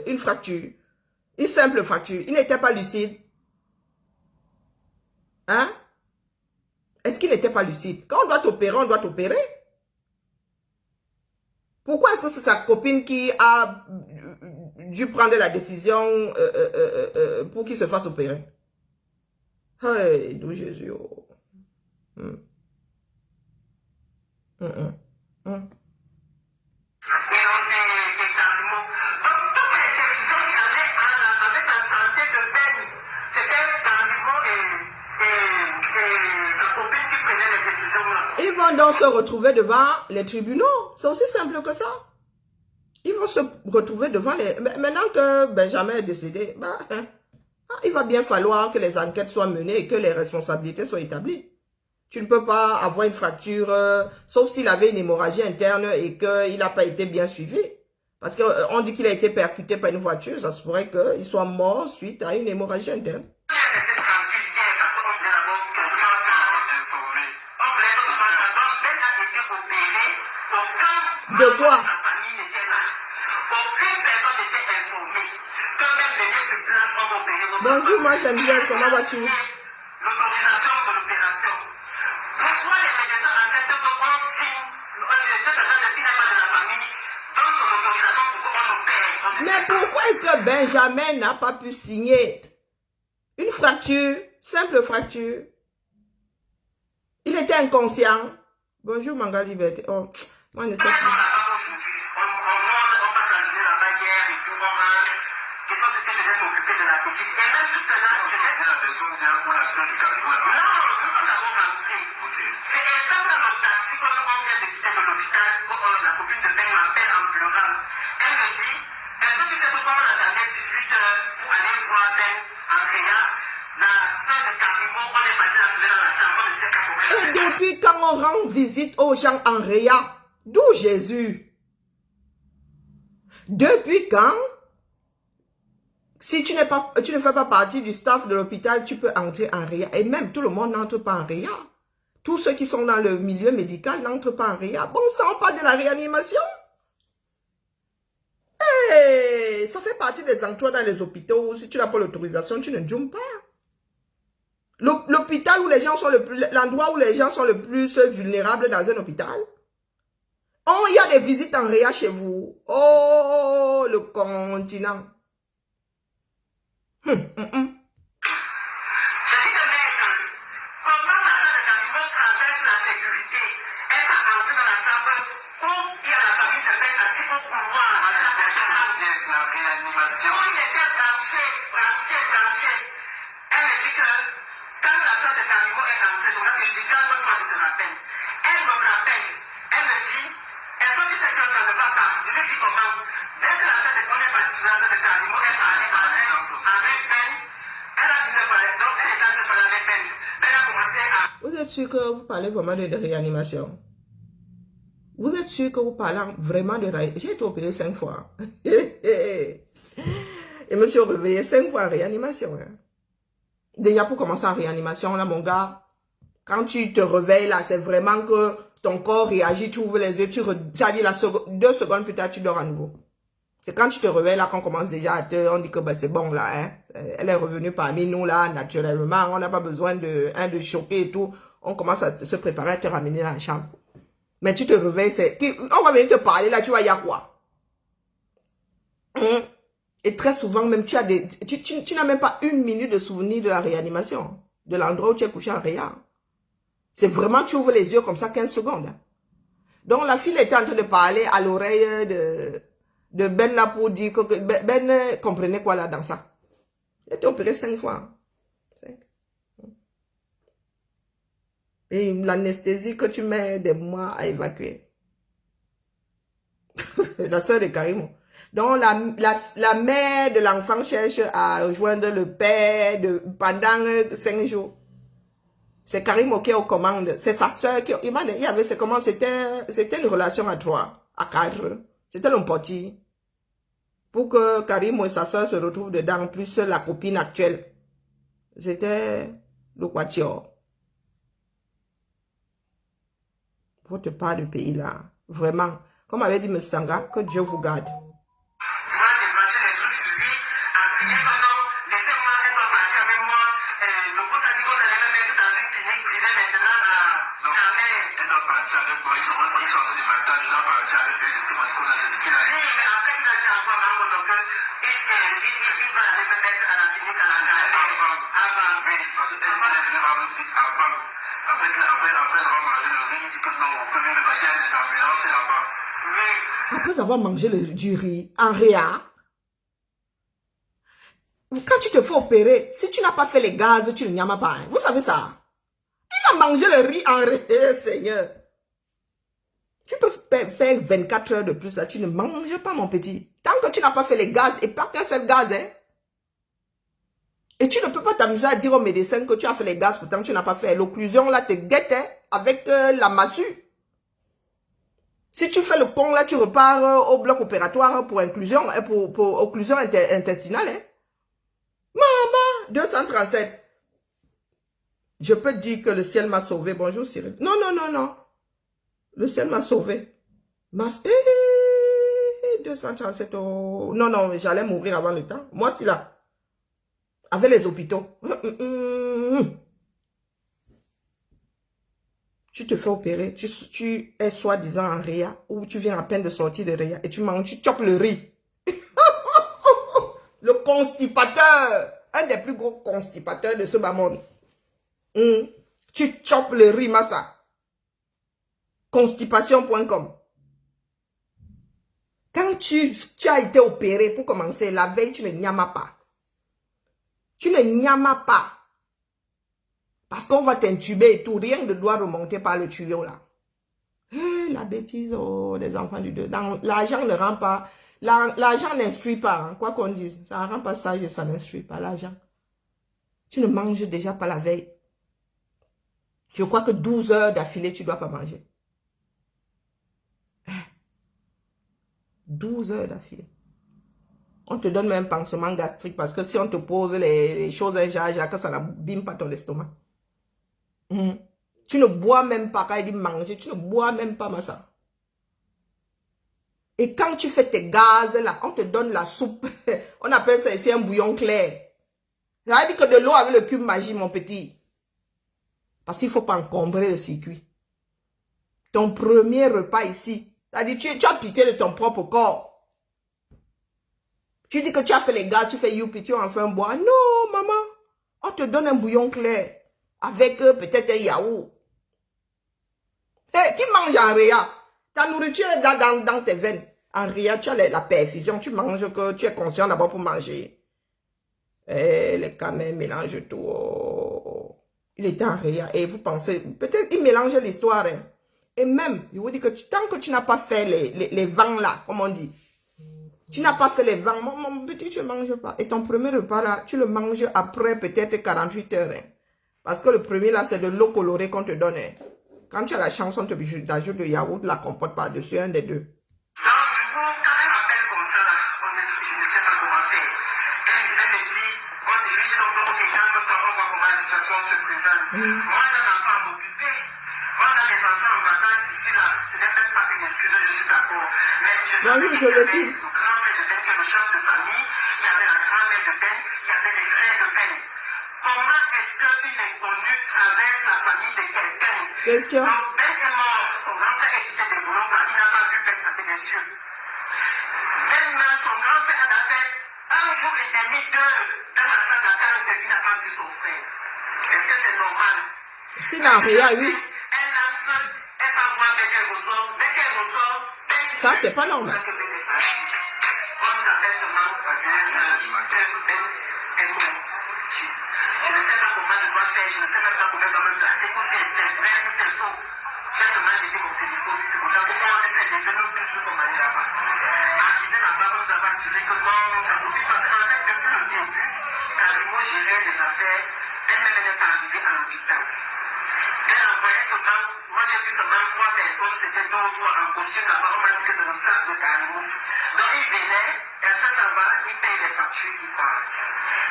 une simple fracture. Il n'était pas lucide. Hein? Est-ce qu'il n'était pas lucide? Quand on doit t'opérer, on doit t'opérer. Pourquoi est-ce que c'est sa copine qui a dû prendre la décision pour qu'il se fasse opérer? Hey, d'où Jésus. Oh. Et aussi des Carimo. Donc, toutes les décisions qui allaient avec la santé de Ben, c'était Carimo et sa copine qui prenaient les décisions là. Ils vont donc se retrouver devant les tribunaux. C'est aussi simple que ça. Ils vont se retrouver devant les... Maintenant que Benjamin est décédé, bah, il va bien falloir que les enquêtes soient menées et que les responsabilités soient établies. Tu ne peux pas avoir une fracture, sauf s'il avait une hémorragie interne et qu'il n'a pas été bien suivi. Parce qu'on dit qu'il a été percuté par une voiture, ça se pourrait qu'il soit mort suite à une hémorragie interne. On est resté tranquille hier parce qu'on voulait d'abord que ce soit informé. On voulait que ce soit donc Ben a été opéré. De quoi? Sa famille n'était là. Aucune personne n'était informée. Que même venir sur place, on va opérer. Bonjour, moi Geneviève, comment vas-tu? L'autorisation de l'opération. Pourquoi les médecins acceptent qu'on signe le quelqu'un qui n'est pas de la famille donne son autorisation pour qu'on opère? Mais pourquoi est-ce que Benjamin n'a pas pu signer une fracture, simple fracture? Il était inconscient. Bonjour, Manga Liberté. Oh, moi, je ne sais plus. On passe la journée là-bas hier et puis on rentre. Question que je vais m'occuper de la petite. Et même jusque là, je vais... La personne vient ou la soeur de Carimo? Non, nous sommes d'abord rentrés. C'est étant dans notre taxi quand on vient de quitter l'hôpital, la copine de Ben m'appelle en pleurant. Elle me dit, est-ce que tu sais pourquoi on attendait 18 heures pour aller voir Ben Andrea? La soeur de Carimo, on est passé la trouver dans la chambre, on ne sait pas comment. Et depuis quand on rend visite aux gens en Réa, d'où Jésus? Depuis quand? Si tu ne fais pas partie du staff de l'hôpital, tu peux entrer en Réa. Et même tout le monde n'entre pas en Réa. Tous ceux qui sont dans le milieu médical n'entrent pas en Réa. Bon sang, on parle de la réanimation. Hey, ça fait partie des endroits dans les hôpitaux où si tu n'as pas l'autorisation, tu ne joues pas. L'hôpital où les gens sont l'endroit où les gens sont le plus vulnérables dans un hôpital. Oh, il y a des visites en Réa chez vous. Oh, le continent. Je dis de merde, comment la soeur de Carimo traverse la sécurité? Elle va entrer dans la chambre où il y a la famille de Ben assis au couloir. La réanimation. Où il était branché. Elle me dit que quand la soeur de Carimo est entrée, donc là, je dis calme-toi, je te rappelle. Elle me rappelle. Elle me dit, est-ce que tu sais que ça ne va pas? Je lui dis comment? Dès que la soeur de Carimo est partie, la soeur de Carimo est allée avec Ben. Elle a fini de parler, donc elle est en train de parler avec Ben. Ben a commencé à... Vous êtes sûr que vous parlez vraiment de réanimation? Vous êtes sûr que vous parlez vraiment de réanimation? J'ai été opéré 5 fois. Et je me suis réveillé 5 fois en réanimation. Hein. Déjà pour commencer en réanimation, là, mon gars, quand tu te réveilles, là, c'est vraiment que ton corps réagit, tu ouvres les yeux, ça dit 2 secondes plus tard, tu dors à nouveau. C'est quand tu te réveilles, là, qu'on commence déjà à on dit que ben, c'est bon, là, hein. Elle est revenue parmi nous, là, naturellement. On n'a pas besoin de choquer et tout. On commence à se préparer à te ramener dans la chambre. Mais tu te réveilles, on va venir te parler, là, tu vois, il y a quoi? Et très souvent, même, tu n'as même pas 1 minute de souvenir de la réanimation, de l'endroit où tu es couché en réa. C'est vraiment, tu ouvres les yeux comme ça 15 secondes. Donc, la fille était en train de parler à l'oreille de Ben là pour dire que Ben comprenait quoi là dans ça. Il a été opéré 5 fois. 5. Et l'anesthésie que tu mets des mois à évacuer. La soeur de Karimo. Donc, la mère de l'enfant cherche à rejoindre le père pendant 5 jours. C'est Karimo qui est aux commandes. C'est sa soeur qui... C'était une relation à 3, à 4. C'était le petit. Pour que Karimo et sa soeur se retrouvent dedans, plus la copine actuelle. C'était le quatuor. Votre part de pays là. Vraiment. Comme avait dit M. Sanga, que Dieu vous garde. Après avoir mangé du riz en réa, quand tu te fais opérer, si tu n'as pas fait les gaz, tu ne nyammes pas. Hein. Vous savez ça? Il a mangé le riz en réa, Seigneur. Tu peux faire 24 heures de plus, là, tu ne manges pas, mon petit. Tant que tu n'as pas fait les gaz, et pas qu'un seul gaz, hein. Et tu ne peux pas t'amuser à dire au médecin que tu as fait les gaz, pourtant tu n'as pas fait. L'occlusion, là, te guette hein, avec la massue. Si tu fais le con, là, tu repars au bloc opératoire pour inclusion, pour occlusion intestinale. Hein. Maman, 237. Je peux dire que le ciel m'a sauvé. Bonjour, Cyril. Non, non, non, non. Le ciel m'a sauvé. 237. Oh. Non, non, j'allais mourir avant le temps. Moi, c'est là. Avec les hôpitaux. Tu te fais opérer, tu es soi-disant en réa, ou tu viens à peine de sortir de réa, et tu manges, tu chopes le riz. Le constipateur, un des plus gros constipateurs de ce bas monde. Tu chopes le riz, massa. Constipation.com. Quand tu as été opéré, pour commencer, la veille, tu ne nyammas pas. Tu ne nyammas pas. Parce qu'on va t'intuber et tout. Rien ne doit remonter par le tuyau là. La bêtise, oh, les enfants du deux. L'argent ne rend pas. L'argent n'instruit pas. Hein, quoi qu'on dise. Ça ne rend pas sage et ça n'instruit pas l'argent. Tu ne manges déjà pas la veille. Je crois que 12 heures d'affilée, tu ne dois pas manger. 12 heures d'affilée. On te donne même un pansement gastrique parce que si on te pose les choses à jaja, que ça n'abîme pas ton estomac. Tu ne bois même pas quand il dit manger, tu ne bois même pas massa. Et quand tu fais tes gaz là, on te donne la soupe. On appelle ça ici un bouillon clair. Ça veut dire que de l'eau avec le cube magie, mon petit. Parce qu'il ne faut pas encombrer le circuit. Ton premier repas ici, ça veut dire tu as pitié de ton propre corps. Tu dis que tu as fait les gaz, tu fais youpi, tu en fais un bois. Non, maman, on te donne un bouillon clair. Avec peut-être un yaourt. Hey, qui mange en réa? Ta nourriture est dans tes veines. En réa, tu as la perfusion. Tu manges que tu es conscient d'abord pour manger. Eh, les camins mélangent tout. Oh. Il était en réa. Et vous pensez, peut-être il mélange l'histoire. Hein. Et même, je vous dis que tant que tu n'as pas fait les vents là, comme on dit. Tu n'as pas fait les vents. Mon petit, tu ne manges pas. Et ton premier repas là, tu le manges après peut-être 48 heures. Hein. Parce que le premier là, c'est de l'eau colorée qu'on te donne. Hein. Quand tu as la chance, on t'ajoute le yaourt, la compote par-dessus, un des deux. Donc, du coup, quand elle m'appelle comme ça, là, je ne sais pas comment faire. Elle me dit, bon, je lui dis donc, ok, calme-toi, on voit comment la situation se présente. Moi, j'ai un enfant à m'occuper. On a des enfants en vacances ici, là. Ce n'est peut-être pas une excuse, je suis d'accord. Mais je sais Bonjour, qu'il y avait Joséphine. le grand frère de Ben qui est le chef de famille, il y avait la grand-mère de Ben, il y avait les frères de Ben. Comment est-ce qu'une inconnue traverse la famille de quelqu'un? Question. Donc, Ben est mort, son grand frère est quitté des boulots, car il n'a pas vu Ben avec les yeux. Ben meurt, son grand frère a fait un jour et demi, deux, dans la salle d'attente, il n'a pas vu son frère. Est-ce que c'est normal? S'il n'a rien eu, Elle entre, elle va voir Ben, elle ressort, Ben, elle ressort, Ben, ça, c'est pas normal. que Ben est parti. On nous appelle seulement à 2h du matin, Ben est mort. Je ne sais pas comment je dois faire, je ne sais même pas comment je dois me placer, ou c'est vrai, ou c'est faux. J'ai seulement jeté mon téléphone, c'est pour ça qu'on essaie de venir tous son mari là-bas. Arrivé là-bas, on nous a assuré que non, ça ne peut plus passer. En fait, depuis le début, Karimo gérait les affaires, elle-même n'est pas arrivée à l'hôpital. Elle envoyait seulement, moi j'ai vu seulement 3 personnes, c'était 2 ou 3 en costume là-bas, on m'a dit que c'est le staff de Karimo. Donc ils venaient, est-ce que ça va, ils payent les factures, ils partent.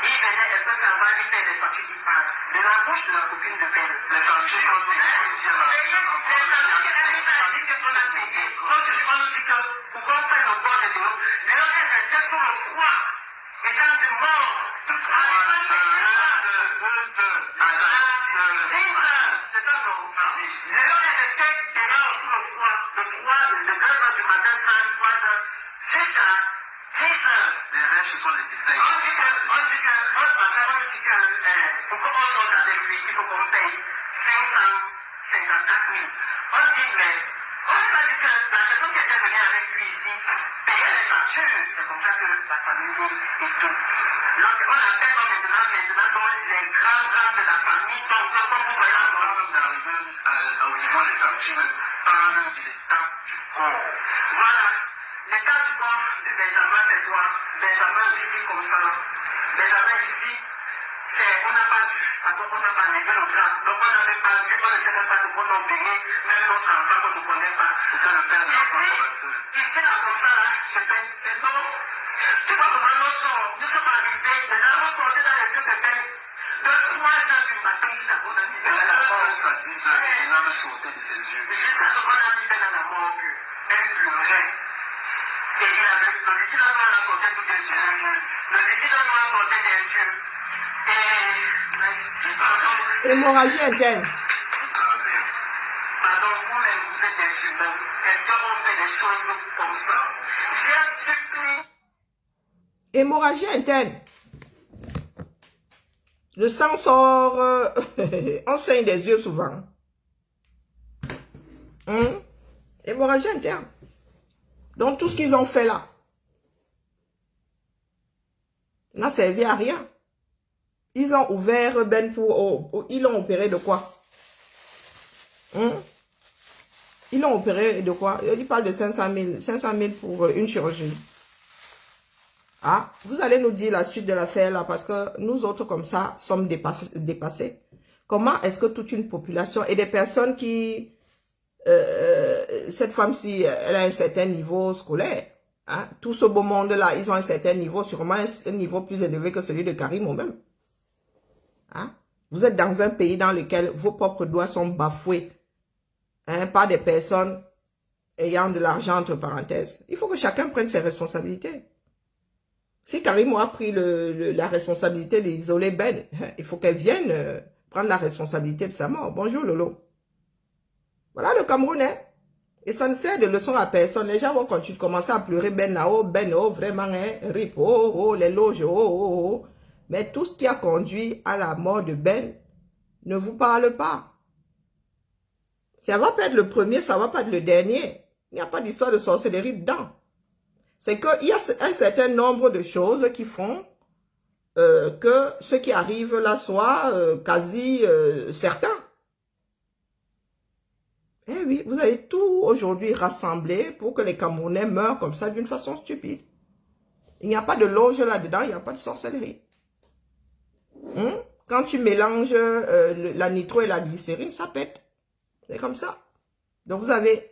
Ils venaient, est-ce que ça va, ils payent les factures, ils partent. De la bouche de la copine de Ben. Les factures, on nous dit là. Les factures qu'elle nous a dit qu'on a payé. Donc on nous dit que pour qu'on prenne le bord de Léo, Léo est resté sur le froid, étant de mort. Toute la c'est ça non? Léo est resté dehors sur le froid de 2h du matin, 3h, jusqu'à 10h. Les rêves, ce sont les détails. On dit que, pour qu'on sorte avec lui, il faut qu'on paye 554 000. On dit, mais, on nous a dit que la personne qui était venue avec lui ici payait les factures. C'est comme ça que la famille et tout. Donc, on appelle maintenant donc les grands de la famille. Donc, comme vous voyez, avant d'arriver au niveau des factures, parle de l'état du corps. Voilà. L'état du corps de Benjamin, c'est quoi? Benjamin ici, comme ça. Benjamin ici, on n'a pas vu, parce qu'on n'a pas levé le drap. Donc on n'avait pas vu, on ne sait même pas ce qu'on a payé, même notre enfant qu'on ne connaît pas. C'était le père de l'enfant. Ici, là, comme ça, là, c'est non. Tu vois comment nous sommes arrivés, et là, nous sortait dans les yeux de Ben. De 3h du matin jusqu'à qu'on a mis Ben à la morgue. À 10h, il a sortait de ses yeux. Jusqu'à ce qu'on a mis Ben à la morgue. Ben pleurait. Et il avait, le liquide noir sortait tout des yeux. Le liquide noir sortait des yeux. Hémorragie interne. Pardon, vous-même, vous êtes des humains. Est-ce qu'on fait des choses comme ça? J'ai supplie. Hémorragie interne. Le sang sort, on saigne des yeux souvent. Hémorragie interne. Donc tout ce qu'ils ont fait là n'a servi à rien. Ils ont ouvert Ben pour... ils l'ont opéré de quoi? Ils l'ont opéré de quoi? Ils parlent de 500 000 pour une chirurgie. Ah, vous allez nous dire la suite de l'affaire là, parce que nous autres comme ça sommes dépassés. Comment est-ce que toute une population et des personnes qui... cette femme-ci, elle a un certain niveau scolaire. Hein? Tout ce beau monde-là, ils ont un certain niveau, sûrement un niveau plus élevé que celui de Karimo même. Hein? Vous êtes dans un pays dans lequel vos propres droits sont bafoués, hein, par des personnes ayant de l'argent entre parenthèses. Il faut que chacun prenne ses responsabilités. Si Karimo a pris la responsabilité d'isoler Ben, il faut qu'elle vienne prendre la responsabilité de sa mort. Bonjour Lolo. Voilà le Camerounais. Et ça ne sert de leçon à personne. Les gens vont continuer de commencer à pleurer Ben là-haut, Ben oh, vraiment, hein, rip, oh, oh, les loges, oh, oh, oh. Mais tout ce qui a conduit à la mort de Ben ne vous parle pas. Ça va pas être le premier, ça va pas être le dernier. Il n'y a pas d'histoire de sorcellerie dedans. C'est qu'il y a un certain nombre de choses qui font que ce qui arrive là soit quasi certain. Eh oui, vous avez tout aujourd'hui rassemblé pour que les Camerounais meurent comme ça d'une façon stupide. Il n'y a pas de loge là-dedans, il n'y a pas de sorcellerie. Quand tu mélanges la nitro et la glycérine, ça pète. C'est comme ça. Donc, vous avez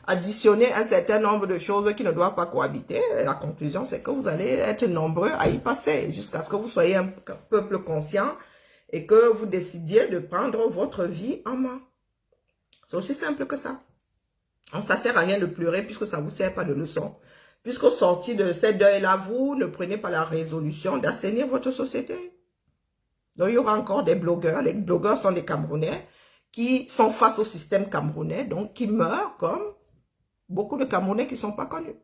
additionné un certain nombre de choses qui ne doivent pas cohabiter. Et la conclusion, c'est que vous allez être nombreux à y passer jusqu'à ce que vous soyez un peuple conscient et que vous décidiez de prendre votre vie en main. C'est aussi simple que ça. Donc, ça ne sert à rien de pleurer puisque ça ne vous sert pas de leçon. Puisqu'au sorti de ces deuils-là, vous ne prenez pas la résolution d'assainir votre société. Donc, il y aura encore des blogueurs. Les blogueurs sont des Camerounais qui sont face au système camerounais, donc qui meurent comme beaucoup de Camerounais qui ne sont pas connus.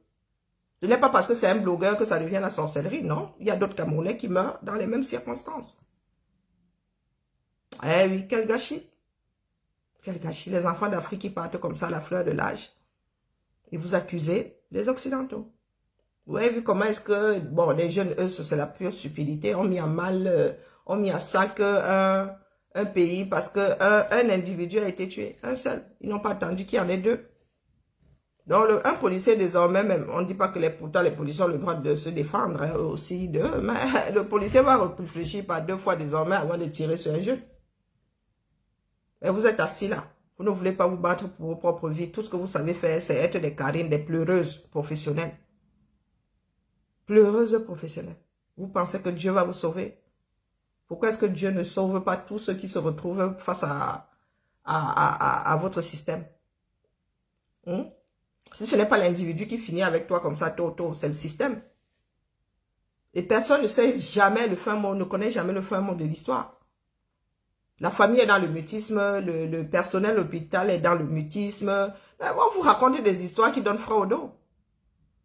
Ce n'est pas parce que c'est un blogueur que ça devient la sorcellerie, non. Il y a d'autres Camerounais qui meurent dans les mêmes circonstances. Eh oui, quel gâchis. Quel gâchis. Les enfants d'Afrique qui partent comme ça à la fleur de l'âge. Et vous accusez les Occidentaux. Vous avez vu comment est-ce que, bon, les jeunes, eux, c'est la pure stupidité, ont mis à mal, ont mis à sac un pays parce qu'un individu a été tué, un seul. Ils n'ont pas attendu qu'il y en ait deux. Donc, un policier, désormais, même, on ne dit pas que pourtant les policiers ont le droit de se défendre hein, aussi d'eux, mais le policier va réfléchir par 2 fois désormais avant de tirer sur un jeune. Et vous êtes assis là. Vous ne voulez pas vous battre pour vos propres vies. Tout ce que vous savez faire, c'est être des carines, des pleureuses professionnelles. Pleureuses professionnelles. Vous pensez que Dieu va vous sauver? Pourquoi est-ce que Dieu ne sauve pas tous ceux qui se retrouvent face à votre système? Si ce n'est pas l'individu qui finit avec toi comme ça, tôt, c'est le système. Et personne ne sait jamais le fin mot, ne connaît jamais le fin mot de l'histoire. La famille est dans le mutisme, le personnel hôpital est dans le mutisme. On vous raconte des histoires qui donnent froid au dos.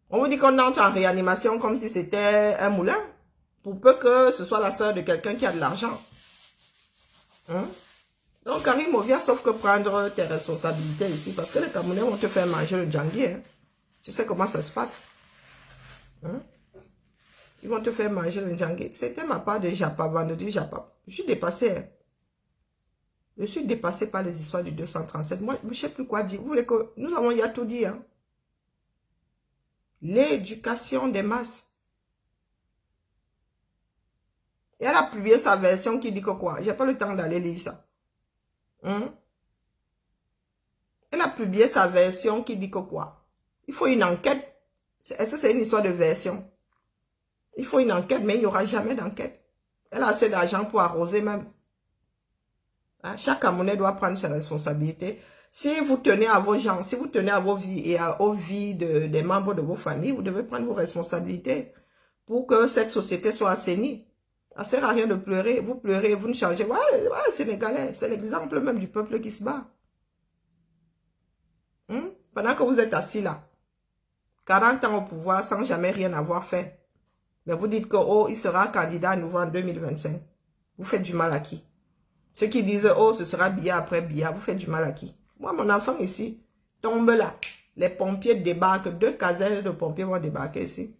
On vous dit qu'on entre en réanimation comme si c'était un moulin. Pour peu que ce soit la sœur de quelqu'un qui a de l'argent. Donc, Karim Ovia, sauf que prendre tes responsabilités ici, parce que les Camerounais vont te faire manger le djangui. Hein. Tu sais comment ça se passe. Ils vont te faire manger le djangui. C'était ma part de Japa, vendredi Japa. Je suis dépassée. Hein. Je suis dépassée par les histoires du 237. Moi, je ne sais plus quoi dire. Vous voulez que... Nous avons y a tout dit. Hein. L'éducation des masses. Et elle a publié sa version qui dit que quoi? J'ai pas le temps d'aller lire ça. Elle a publié sa version qui dit que quoi? Il faut une enquête. Est-ce que c'est une histoire de version? Il faut une enquête, mais il n'y aura jamais d'enquête. Elle a assez d'argent pour arroser même. Hein? Chaque Camerounais doit prendre ses responsabilités. Si vous tenez à vos gens, si vous tenez à vos vies et aux vies des membres de vos familles, vous devez prendre vos responsabilités pour que cette société soit assainie. Ça ne sert à rien de pleurer. Vous pleurez, vous ne changez pas. Ouais, Sénégalais, c'est l'exemple même du peuple qui se bat. Pendant que vous êtes assis là, 40 ans au pouvoir sans jamais rien avoir fait. Mais vous dites que oh, il sera candidat à nouveau en 2025. Vous faites du mal à qui? Ceux qui disent oh, ce sera Biya après Biya, vous faites du mal à qui? Moi, mon enfant ici, tombe là. Les pompiers débarquent. 2 casernes de pompiers vont débarquer ici.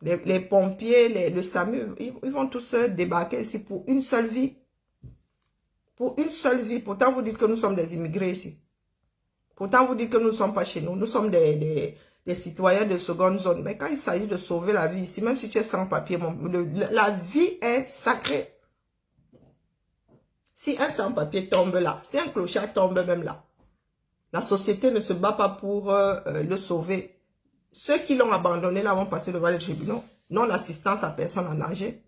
Les pompiers, le SAMU, ils vont tous débarquer ici pour une seule vie. Pour une seule vie. Pourtant, vous dites que nous sommes des immigrés ici. Pourtant, vous dites que nous ne sommes pas chez nous. Nous sommes des citoyens de seconde zone. Mais quand il s'agit de sauver la vie ici, même si tu es sans papier, la vie est sacrée. Si un sans-papier tombe là, si un clochard tombe même là, la société ne se bat pas pour le sauver. Ceux qui l'ont abandonné là vont passer devant les tribunaux. Non-assistance à personne en danger.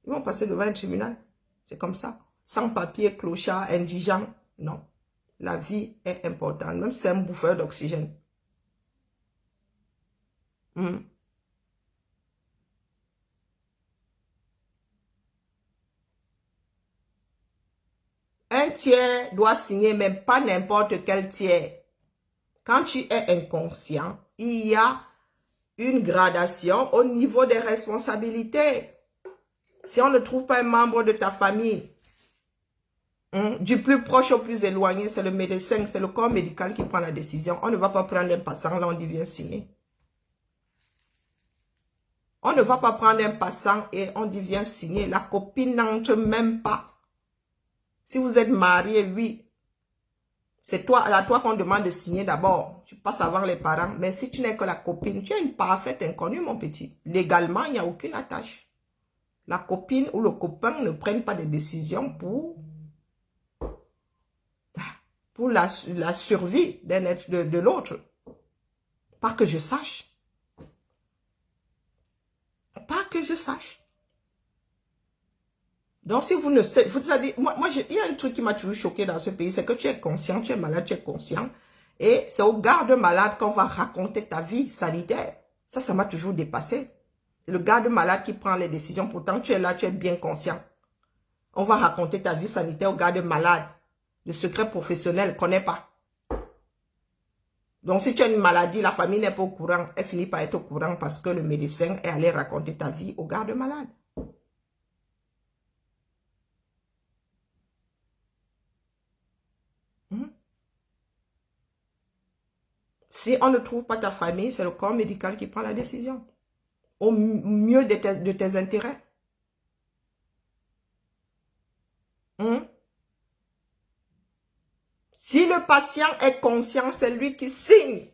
Ils vont passer devant un tribunal. C'est comme ça. Sans papier, clochard, indigent. Non. La vie est importante. Même si c'est un bouffeur d'oxygène. Un tiers doit signer, mais pas n'importe quel tiers. Quand tu es inconscient, il y a une gradation au niveau des responsabilités. Si on ne trouve pas un membre de ta famille, du plus proche au plus éloigné, c'est le médecin, c'est le corps médical qui prend la décision. On ne va pas prendre un passant, là on dit viens signer. On ne va pas prendre un passant et on dit viens signer. La copine n'entre même pas. Si vous êtes marié, oui. C'est à toi qu'on demande de signer d'abord. Tu passes avant les parents. Mais si tu n'es que la copine, tu es une parfaite inconnue, mon petit. Légalement, il n'y a aucune attache. la copine ou le copain ne prennent pas de décision pour la survie de l'autre. Pas que je sache. Pas que je sache. Donc, si vous ne savez, vous savez, il y a un truc qui m'a toujours choqué dans ce pays, c'est que tu es conscient, tu es malade, tu es conscient. Et c'est au garde-malade qu'on va raconter ta vie sanitaire. Ça m'a toujours dépassé. C'est le garde-malade qui prend les décisions. Pourtant, tu es là, tu es bien conscient. On va raconter ta vie sanitaire au garde-malade. Le secret professionnel, connaît pas. Donc, si tu as une maladie, la famille n'est pas au courant. Elle finit par être au courant parce que le médecin est allé raconter ta vie au garde-malade. Si on ne trouve pas ta famille, c'est le corps médical qui prend la décision. Au mieux de tes intérêts. Si le patient est conscient, c'est lui qui signe.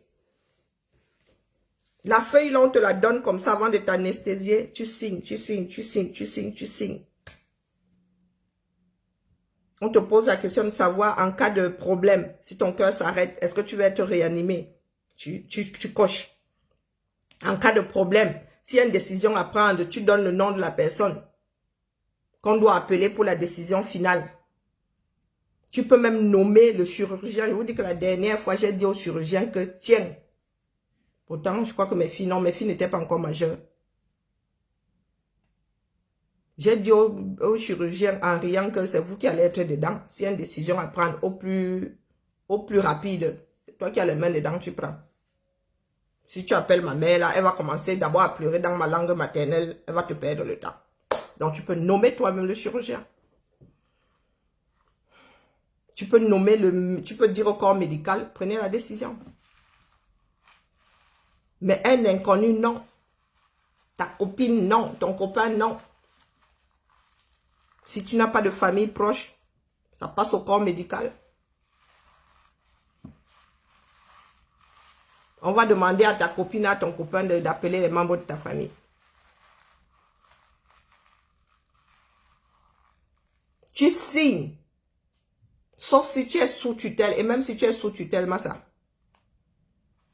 La feuille, là, on te la donne comme ça avant de t'anesthésier. Tu signes, tu signes, tu signes, tu signes, tu signes. On te pose la question de savoir en cas de problème, si ton cœur s'arrête, est-ce que tu vas être réanimé? Tu coches. En cas de problème, s'il y a une décision à prendre, tu donnes le nom de la personne qu'on doit appeler pour la décision finale. Tu peux même nommer le chirurgien. Je vous dis que la dernière fois, j'ai dit au chirurgien que tiens. Pourtant, je crois que mes filles n'étaient pas encore majeures. J'ai dit au chirurgien en riant que c'est vous qui allez être dedans. S'il y a une décision à prendre au plus rapide, c'est toi qui as les mains dedans, tu prends. Si tu appelles ma mère, là, elle va commencer d'abord à pleurer dans ma langue maternelle. Elle va te perdre le temps. Donc, tu peux nommer toi-même le chirurgien. Tu peux tu peux dire au corps médical, prenez la décision. Mais un inconnu, non. Ta copine, non. Ton copain, non. Si tu n'as pas de famille proche, ça passe au corps médical. On va demander à ta copine, à ton copain d'appeler les membres de ta famille. Tu signes. Sauf si tu es sous tutelle. Et même si tu es sous tutelle, Massa.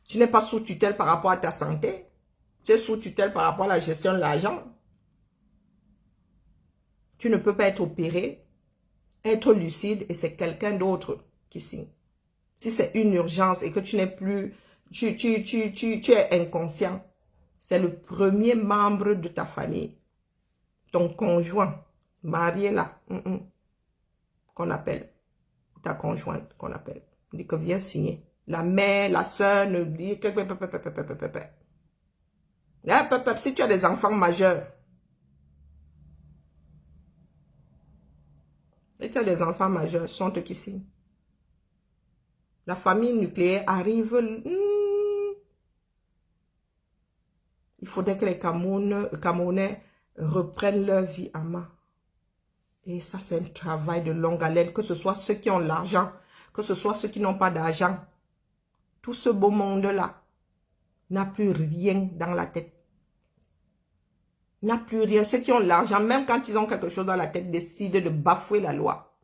Tu n'es pas sous tutelle par rapport à ta santé. Tu es sous tutelle par rapport à la gestion de l'argent. Tu ne peux pas être opéré, être lucide et c'est quelqu'un d'autre qui signe. Si c'est une urgence et que tu n'es plus, tu es inconscient, c'est le premier membre de ta famille, ton conjoint, marié là, qu'on appelle, ta conjointe qu'on appelle. On dit que viens signer. La mère, la soeur ne dit que... Si tu as des enfants majeurs, et tu as des enfants majeurs, sont eux qui signent. La famille nucléaire arrive. Il faudrait que les Camerounais reprennent leur vie en main. Et ça, c'est un travail de longue haleine. Que ce soit ceux qui ont l'argent, que ce soit ceux qui n'ont pas d'argent. Tout ce beau monde-là n'a plus rien dans la tête. N'a plus rien. Ceux qui ont l'argent, même quand ils ont quelque chose dans la tête, décident de bafouer la loi.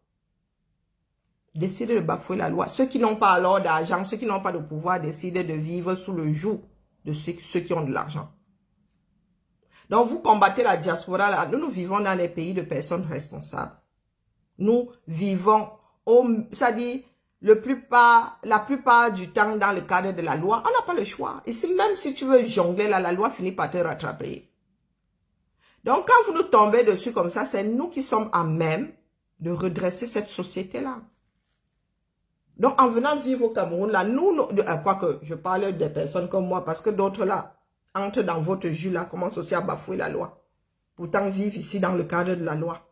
Décident de bafouer la loi. Ceux qui n'ont pas alors d'argent, ceux qui n'ont pas de pouvoir, décident de vivre sous le joug de ceux qui ont de l'argent. Donc, vous combattez la diaspora. Là. Nous vivons dans des pays de personnes responsables. Nous vivons, c'est-à-dire, la plupart du temps dans le cadre de la loi, on n'a pas le choix. Ici, même si tu veux jongler, là, la loi finit par te rattraper. Donc, quand vous nous tombez dessus comme ça, c'est nous qui sommes à même de redresser cette société-là. Donc, en venant vivre au Cameroun, là, quoique je parle des personnes comme moi, parce que d'autres là, entrent dans votre jus là, commencent aussi à bafouer la loi. Pourtant, vivent ici dans le cadre de la loi.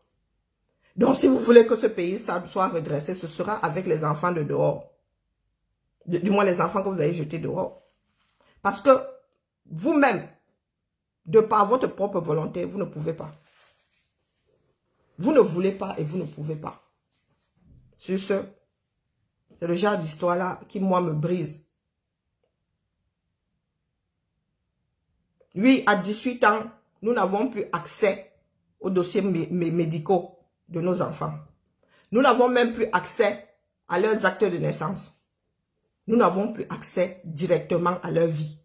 Donc, si vous voulez que ce pays soit redressé, ce sera avec les enfants de dehors. Du moins, les enfants que vous avez jetés dehors. Parce que vous-même, de par votre propre volonté, vous ne pouvez pas. Vous ne voulez pas et vous ne pouvez pas. Sur ce, c'est le genre d'histoire-là qui, moi, me brise. Oui, à 18 ans, nous n'avons plus accès aux dossiers médicaux de nos enfants. Nous n'avons même plus accès à leurs actes de naissance. Nous n'avons plus accès directement à leur vie.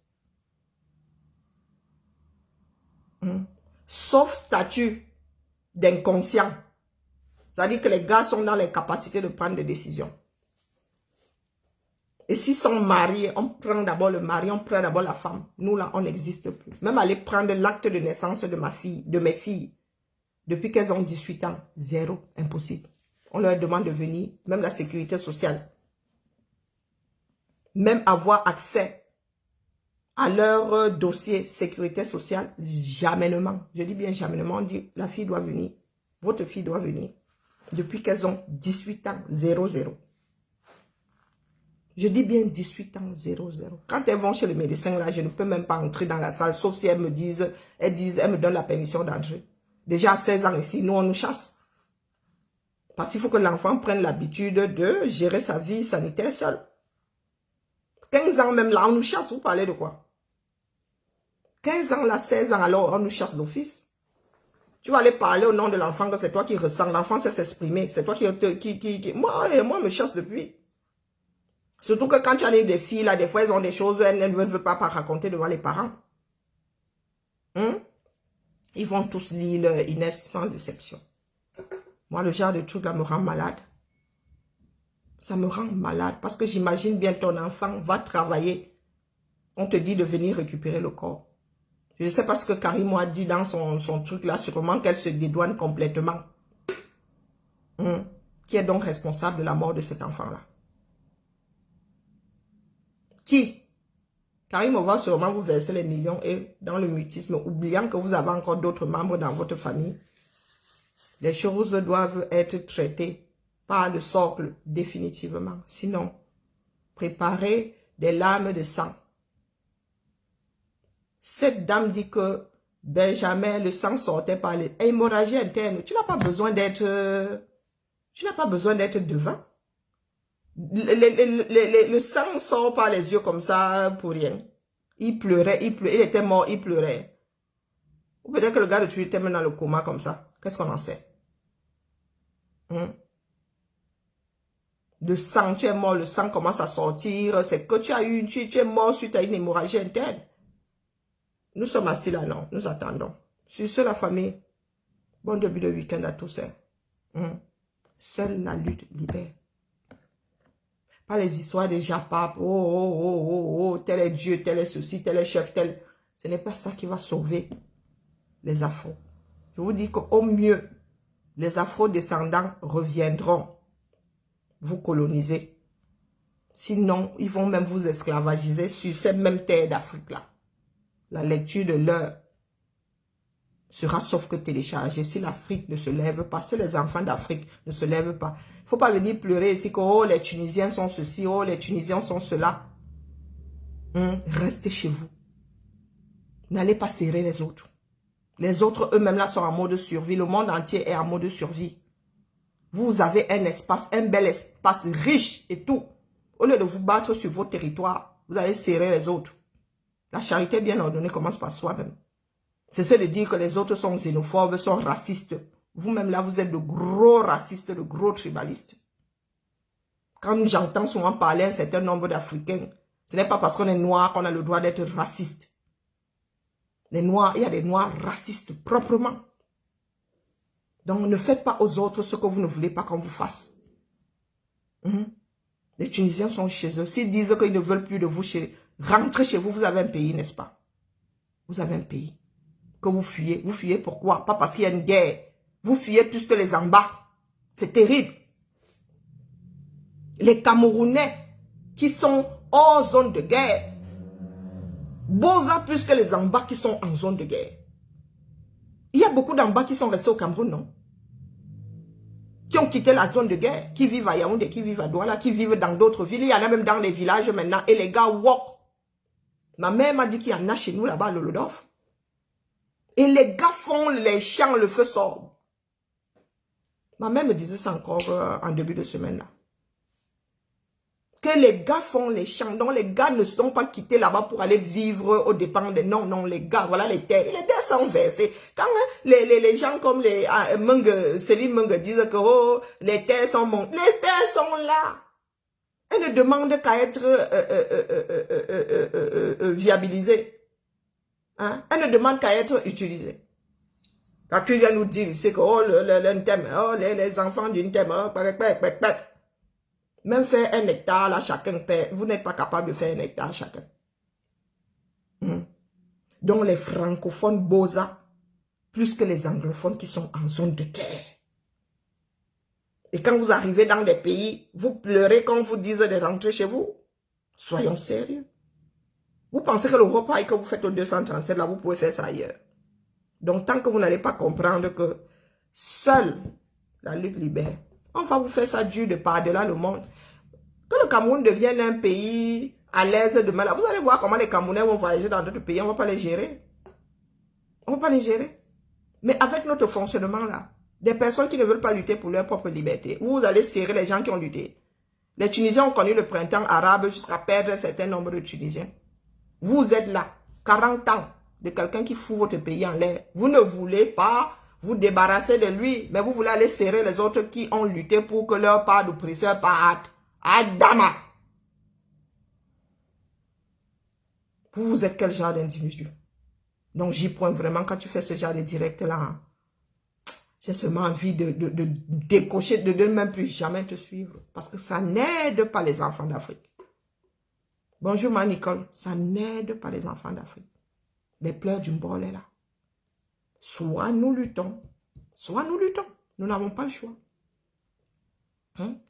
Sauf statut d'inconscient. C'est-à-dire que les gars sont dans les capacités de prendre des décisions. Et s'ils sont mariés, on prend d'abord le mari, on prend d'abord la femme. Nous, là, on n'existe plus. Même aller prendre l'acte de naissance de ma fille, de mes filles, depuis qu'elles ont 18 ans, zéro, impossible. On leur demande de venir, même la sécurité sociale. Même avoir accès à leur dossier sécurité sociale, jamais. Je dis bien jamais. On dit, la fille doit venir. Votre fille doit venir. Depuis qu'elles ont 18 ans, 00. Je dis bien 18 ans, 00. Quand elles vont chez le médecin, là, je ne peux même pas entrer dans la salle, sauf si elles me disent, elles me donnent la permission d'entrer. Déjà à 16 ans ici, nous, on nous chasse. Parce qu'il faut que l'enfant prenne l'habitude de gérer sa vie sanitaire seul. 15 ans même là, on nous chasse, vous parlez de quoi? 15 ans là, 16 ans, alors on nous chasse d'office. Tu vas aller parler au nom de l'enfant que c'est toi qui ressens. L'enfant sait s'exprimer. C'est toi qui... Moi, me chasse depuis. Surtout que quand tu as des filles, là, des fois, elles ont des choses, elles ne veulent pas raconter devant les parents. Ils vont tous lire leur Inès sans exception. Moi, le genre de truc là me rend malade. Ça me rend malade parce que j'imagine bien ton enfant va travailler. On te dit de venir récupérer le corps. Je ne sais pas ce que Karim a dit dans son truc là, sûrement qu'elle se dédouane complètement. Qui est donc responsable de la mort de cet enfant-là? Qui? Karim va sûrement vous verser les millions et dans le mutisme, oubliant que vous avez encore d'autres membres dans votre famille. Les choses doivent être traitées par le socle définitivement. Sinon, préparez des larmes de sang. Cette dame dit que Benjamin, le sang sortait par les hémorragies internes. Tu n'as pas besoin d'être devant. Le sang sort par les yeux comme ça pour rien. Il pleurait, il était mort, il pleurait. Ou peut-être que le gars de tu était même dans le coma comme ça. Qu'est-ce qu'on en sait? Le sang, tu es mort, le sang commence à sortir. C'est que tu es mort suite à une hémorragie interne. Nous sommes assis là, non, nous attendons. Sur ce, la famille, bon début de week-end à tous. Seule la lutte libère. Pas les histoires de Japap, tel est Dieu, tel est ceci, tel est chef, tel. Ce n'est pas ça qui va sauver les Afros. Je vous dis qu'au mieux, les Afro-descendants reviendront vous coloniser. Sinon, ils vont même vous esclavagiser sur cette même terre d'Afrique-là. La lecture de l'heure sera sauf que téléchargée. Si l'Afrique ne se lève pas, si les enfants d'Afrique ne se lèvent pas, il ne faut pas venir pleurer ici que oh, les Tunisiens sont ceci, oh, les Tunisiens sont cela. Restez chez vous. N'allez pas serrer les autres. Les autres, eux-mêmes, là, sont en mode survie. Le monde entier est en mode survie. Vous avez un espace, un bel espace riche et tout. Au lieu de vous battre sur vos territoires, vous allez serrer les autres. La charité bien ordonnée commence par soi-même. C'est ce de dire que les autres sont xénophobes, sont racistes. Vous-même là, vous êtes de gros racistes, de gros tribalistes. Quand j'entends souvent parler un certain nombre d'Africains, ce n'est pas parce qu'on est noir qu'on a le droit d'être raciste. Les noirs, il y a des noirs racistes proprement. Donc ne faites pas aux autres ce que vous ne voulez pas qu'on vous fasse. Les Tunisiens sont chez eux. S'ils disent qu'ils ne veulent plus de vous, rentrez chez vous, vous avez un pays, n'est-ce pas? Vous avez un pays que vous fuyez. Vous fuyez pourquoi? Pas parce qu'il y a une guerre. Vous fuyez plus que les Amba. C'est terrible. Les Camerounais qui sont hors zone de guerre, Boza plus que les Amba qui sont en zone de guerre. Il y a beaucoup d'Amba qui sont restés au Cameroun, non? Qui ont quitté la zone de guerre, qui vivent à Yaoundé, qui vivent à Douala, qui vivent dans d'autres villes. Il y en a même dans les villages maintenant. Et les gars walk. Ma mère m'a dit qu'il y en a chez nous là-bas à Lolodorf. Et les gars font les champs, le feu sort. Ma mère me disait ça encore en début de semaine là. que les gars font les champs. Donc, les gars ne sont pas quittés là-bas pour aller vivre aux dépens de... Non, non, les gars, voilà les terres. Les terres sont versées. Quand les gens comme les Céline Mung disent que oh, les terres sont montées, les terres sont là. Elles ne demandent qu'à être viabilisées. Hein? Elles ne demandent qu'à être utilisées. Quand tu viens nous dire ici que oh, les enfants d'une thème, oh, même faire 1 hectare, là, chacun paie. Vous n'êtes pas capable de faire 1 hectare chacun. Donc, les francophones bosa, plus que les anglophones qui sont en zone de guerre. Et quand vous arrivez dans des pays, vous pleurez quand on vous dit de rentrer chez vous. Soyons sérieux. Vous pensez que le repas que vous faites au 237, là, vous pouvez faire ça ailleurs. Donc, tant que vous n'allez pas comprendre que seule la lutte libère, on va vous faire ça dur de par-delà le monde. Que le Cameroun devienne un pays à l'aise demain, là, vous allez voir comment les Camerounais vont voyager dans d'autres pays, on ne va pas les gérer. On ne va pas les gérer. Mais avec notre fonctionnement là, des personnes qui ne veulent pas lutter pour leur propre liberté, vous allez serrer les gens qui ont lutté. Les Tunisiens ont connu le printemps arabe jusqu'à perdre un certain nombre de Tunisiens. Vous êtes là, 40 ans de quelqu'un qui fout votre pays en l'air. Vous ne voulez pas vous débarrasser de lui, mais vous voulez aller serrer les autres qui ont lutté pour que leur part d'oppresseur parte. Adama! Vous êtes quel genre d'individu? Donc j'y pointe vraiment quand tu fais ce genre de direct là. Hein. J'ai seulement envie de décocher, de ne même plus jamais te suivre. Parce que ça n'aide pas les enfants d'Afrique. Bonjour ma Nicole, ça n'aide pas les enfants d'Afrique. Les pleurs du bol est là. Soit nous luttons, soit nous luttons. Nous n'avons pas le choix.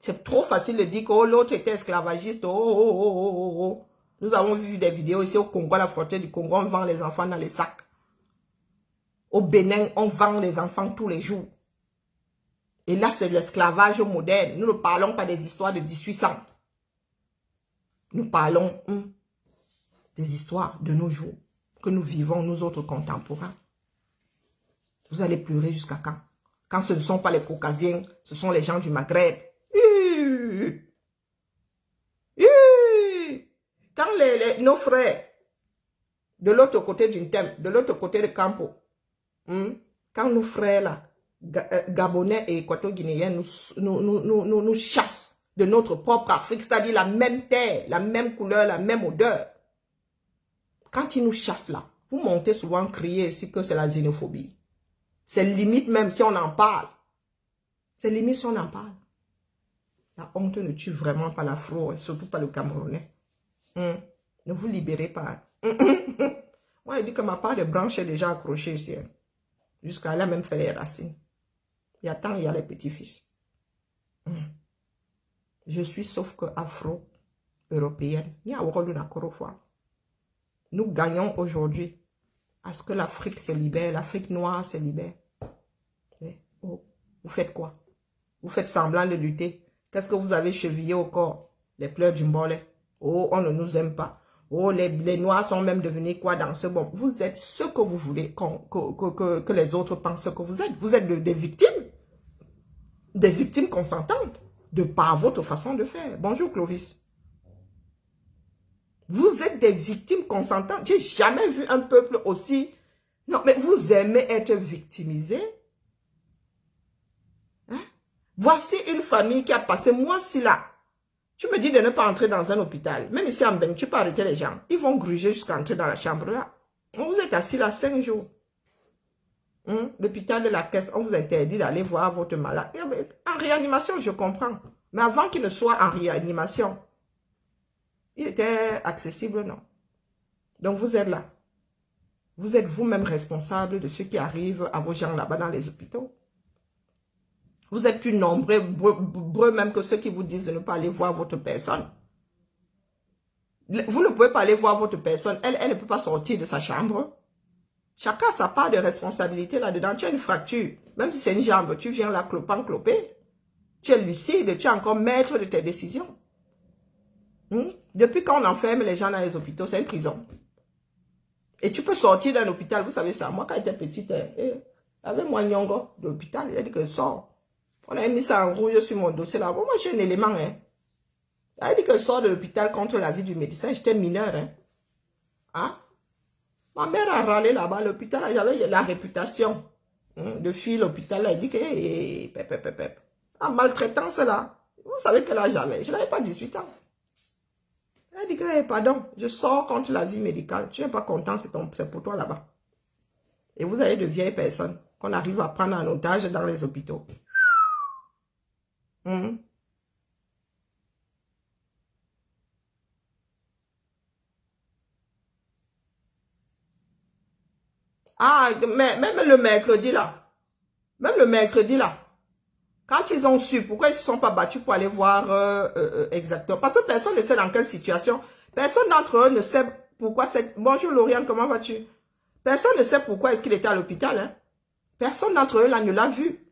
C'est trop facile de dire que oh, l'autre était esclavagiste. Oh. Nous avons vu des vidéos ici au Congo, à la frontière du Congo, on vend les enfants dans les sacs. Au Bénin, on vend les enfants tous les jours. Et là, c'est l'esclavage moderne. Nous ne parlons pas des histoires de 1800. Nous parlons des histoires de nos jours, que nous vivons, nous autres contemporains. Vous allez pleurer jusqu'à quand? Quand ce ne sont pas les Caucasiens, ce sont les gens du Maghreb. Quand nos frères, de l'autre côté d'une thème, de l'autre côté de Campo, quand nos frères là, Gabonais et Équato-Guinéens nous chassent de notre propre Afrique, c'est-à-dire la même terre, la même couleur, la même odeur. Quand ils nous chassent là, vous montez souvent crier ici que c'est la xénophobie. C'est limite même si on en parle. C'est limite si on en parle. La honte ne tue vraiment pas l'Afro et surtout pas le Camerounais. Ne vous libérez pas. Moi, je dis que ma part de branche est déjà accrochée ici. Jusqu'à là, même fait les racines. Il y a tant, il y a les petits-fils. Je suis sauf que afro-européenne. Nous gagnons aujourd'hui à ce que l'Afrique se libère, l'Afrique noire se libère. Mais, oh, vous faites quoi? Vous faites semblant de lutter. Qu'est-ce que vous avez chevillé au corps? Les pleurs du mbolet. Oh, on ne nous aime pas. Oh, les Noirs sont même devenus quoi dans ce bon? Vous êtes ce que vous voulez que les autres pensent que vous êtes. Vous êtes des victimes. Des victimes consentantes. De par votre façon de faire. Bonjour Clovis. Vous êtes des victimes consentantes. J'ai jamais vu un peuple aussi... Non, mais vous aimez être victimisé. Hein? Voici une famille qui a passé... Moi, si là, tu me dis de ne pas entrer dans un hôpital. Même ici en Beng, tu peux arrêter les gens. Ils vont gruger jusqu'à entrer dans la chambre là. Vous êtes assis là 5 jours. L'hôpital de la caisse, on vous interdit d'aller voir votre malade. En réanimation, je comprends. Mais avant qu'il ne soit en réanimation, il était accessible, non? Donc vous êtes là. Vous êtes vous-même responsable de ce qui arrive à vos gens là-bas dans les hôpitaux. Vous êtes plus nombreux même que ceux qui vous disent de ne pas aller voir votre personne. Vous ne pouvez pas aller voir votre personne. Elle ne peut pas sortir de sa chambre. Chacun a sa part de responsabilité là-dedans. Tu as une fracture. Même si c'est une jambe, tu viens là clopant-clopé. Tu es lucide, tu es encore maître de tes décisions. Depuis quand on enferme les gens dans les hôpitaux, c'est une prison. Et tu peux sortir d'un hôpital, vous savez ça. Moi, quand j'étais petite, avec moi, Nyongo, de l'hôpital, il a dit que sort. On a mis ça en rouge sur mon dossier là. Bon, moi, j'ai un élément. Elle dit que je sors de l'hôpital contre l'avis du médecin. J'étais mineure. Hein? Ma mère a râlé là-bas à l'hôpital. J'avais la réputation de fuir l'hôpital. Elle dit que en maltraitance là. Vous savez quel âge j'avais? Je n'avais pas 18 ans. Elle dit que pardon, je sors contre l'avis médical. Tu n'es pas content, c'est pour toi là-bas. Et vous avez de vieilles personnes qu'on arrive à prendre en otage dans les hôpitaux. Ah, mais même le mercredi là, quand ils ont su, pourquoi ils ne se sont pas battus pour aller voir exactement? Parce que personne ne sait dans quelle situation. Personne d'entre eux ne sait pourquoi c'est... Bonjour Lauriane, comment vas-tu? Personne ne sait pourquoi est-ce qu'il était à l'hôpital. Hein? Personne d'entre eux là ne l'a vu.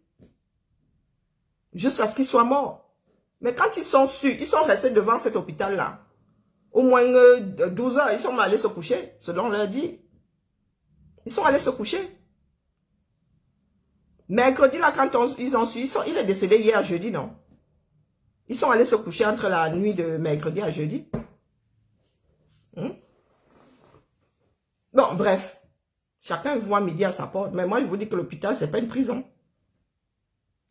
Jusqu'à ce qu'il soit mort. Mais quand ils sont su, ils sont restés devant cet hôpital-là. Au moins 12 heures, ils sont allés se coucher, selon on leur dit. Ils sont allés se coucher. Mercredi, là, quand ils ont su, il est décédé hier jeudi, non? Ils sont allés se coucher entre la nuit de mercredi à jeudi. Bon, bref. Chacun voit midi à sa porte. Mais moi, je vous dis que l'hôpital, ce n'est pas une prison.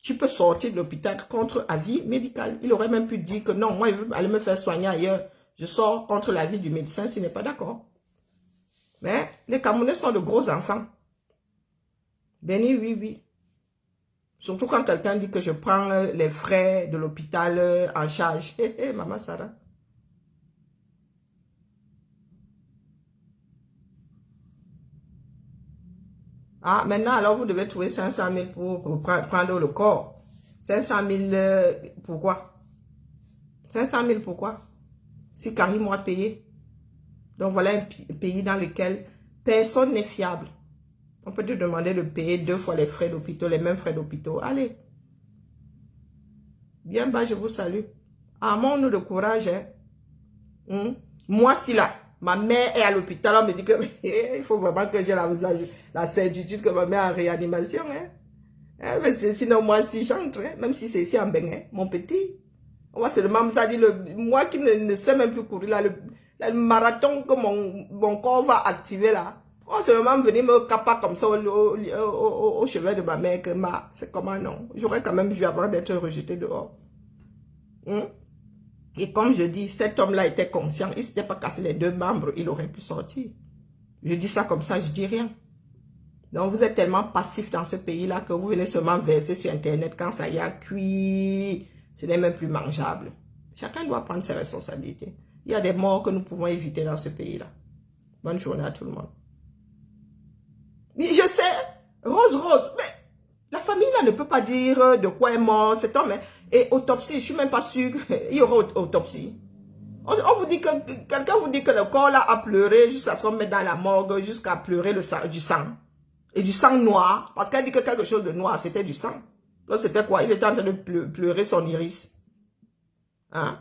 Tu peux sortir de l'hôpital contre avis médical. Il aurait même pu dire que non, moi, il veut aller me faire soigner ailleurs. Je sors contre l'avis du médecin s'il n'est pas d'accord. Mais les Camerounais sont de gros enfants. Béni, oui. Surtout quand quelqu'un dit que je prends les frais de l'hôpital en charge. Maman Sarah. Ah, maintenant, alors vous devez trouver 500 000 pour prendre le corps. 500 000, pourquoi? 500 000, pourquoi? Si Karim a payé. Donc voilà un pays dans lequel personne n'est fiable. On peut te demander de payer 2 fois les frais d'hôpital, les mêmes frais d'hôpital. Allez. Bien bas, je vous salue. Armons-nous de courage. Hein? Moi, si là, ma mère est à l'hôpital, on me dit que il faut vraiment que j'ai la certitude que ma mère est en réanimation. Hein? Mais sinon, moi, si j'entre, même si c'est ici en Bénin, mon petit, on va seulement ça dit moi qui ne sais même plus courir là, le marathon que mon corps va activer là. On va seulement venir me caper comme ça au chevet de ma mère que c'est comment non. J'aurais quand même vu avant d'être rejeté dehors. Et comme je dis, cet homme-là était conscient. Il ne s'était pas cassé les 2 membres, il aurait pu sortir. Je dis ça comme ça, je dis rien. Donc vous êtes tellement passif dans ce pays-là que vous venez seulement verser sur Internet quand ça y a cuit. Ce n'est même plus mangeable. Chacun doit prendre ses responsabilités. Il y a des morts que nous pouvons éviter dans ce pays-là. Bonne journée à tout le monde. Mais je sais, Rose, mais la famille là ne peut pas dire de quoi est mort cet homme. Et autopsie, je ne suis même pas sûre qu'il y aura autopsie. On vous dit que, quelqu'un vous dit que le corps là a pleuré jusqu'à ce qu'on mette dans la morgue, jusqu'à pleurer du sang. Et du sang noir, parce qu'elle dit que quelque chose de noir, c'était du sang. Là, c'était quoi? Il était en train de pleurer son iris. Hein?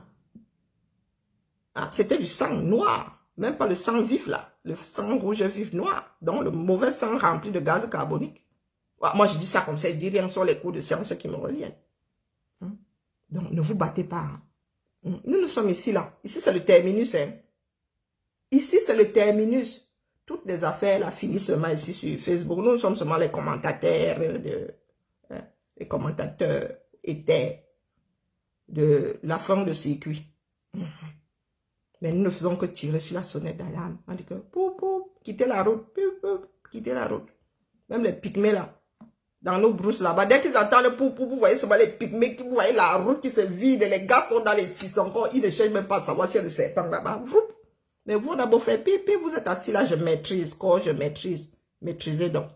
Ah, c'était du sang noir. Même pas le sang vif là. Le sang rouge vif noir. Donc le mauvais sang rempli de gaz carbonique. Moi je dis ça comme ça. Je dis rien sur les cours de science qui me reviennent. Donc ne vous battez pas. Nous sommes ici là. Ici c'est le terminus. Ici c'est le terminus. Toutes les affaires là finissent seulement ici sur Facebook. Nous sommes seulement les commentateurs. Les commentateurs étaient de la fin de circuit. Mais nous ne faisons que tirer sur la sonnette d'alarme. On dit que, quittez la route, quittez la route. Même les pygmées là, dans nos brousses là-bas, dès qu'ils entendent vous voyez seulement les pygmées, vous voyez la route qui se vide, les gars sont dans les 600 encore, ils ne cherchent même pas à savoir s'il y a le serpent là-bas. Mais vous, on a beau faire pipi, vous êtes assis là, je maîtrise, quoi, je maîtrise. Maîtrisez donc.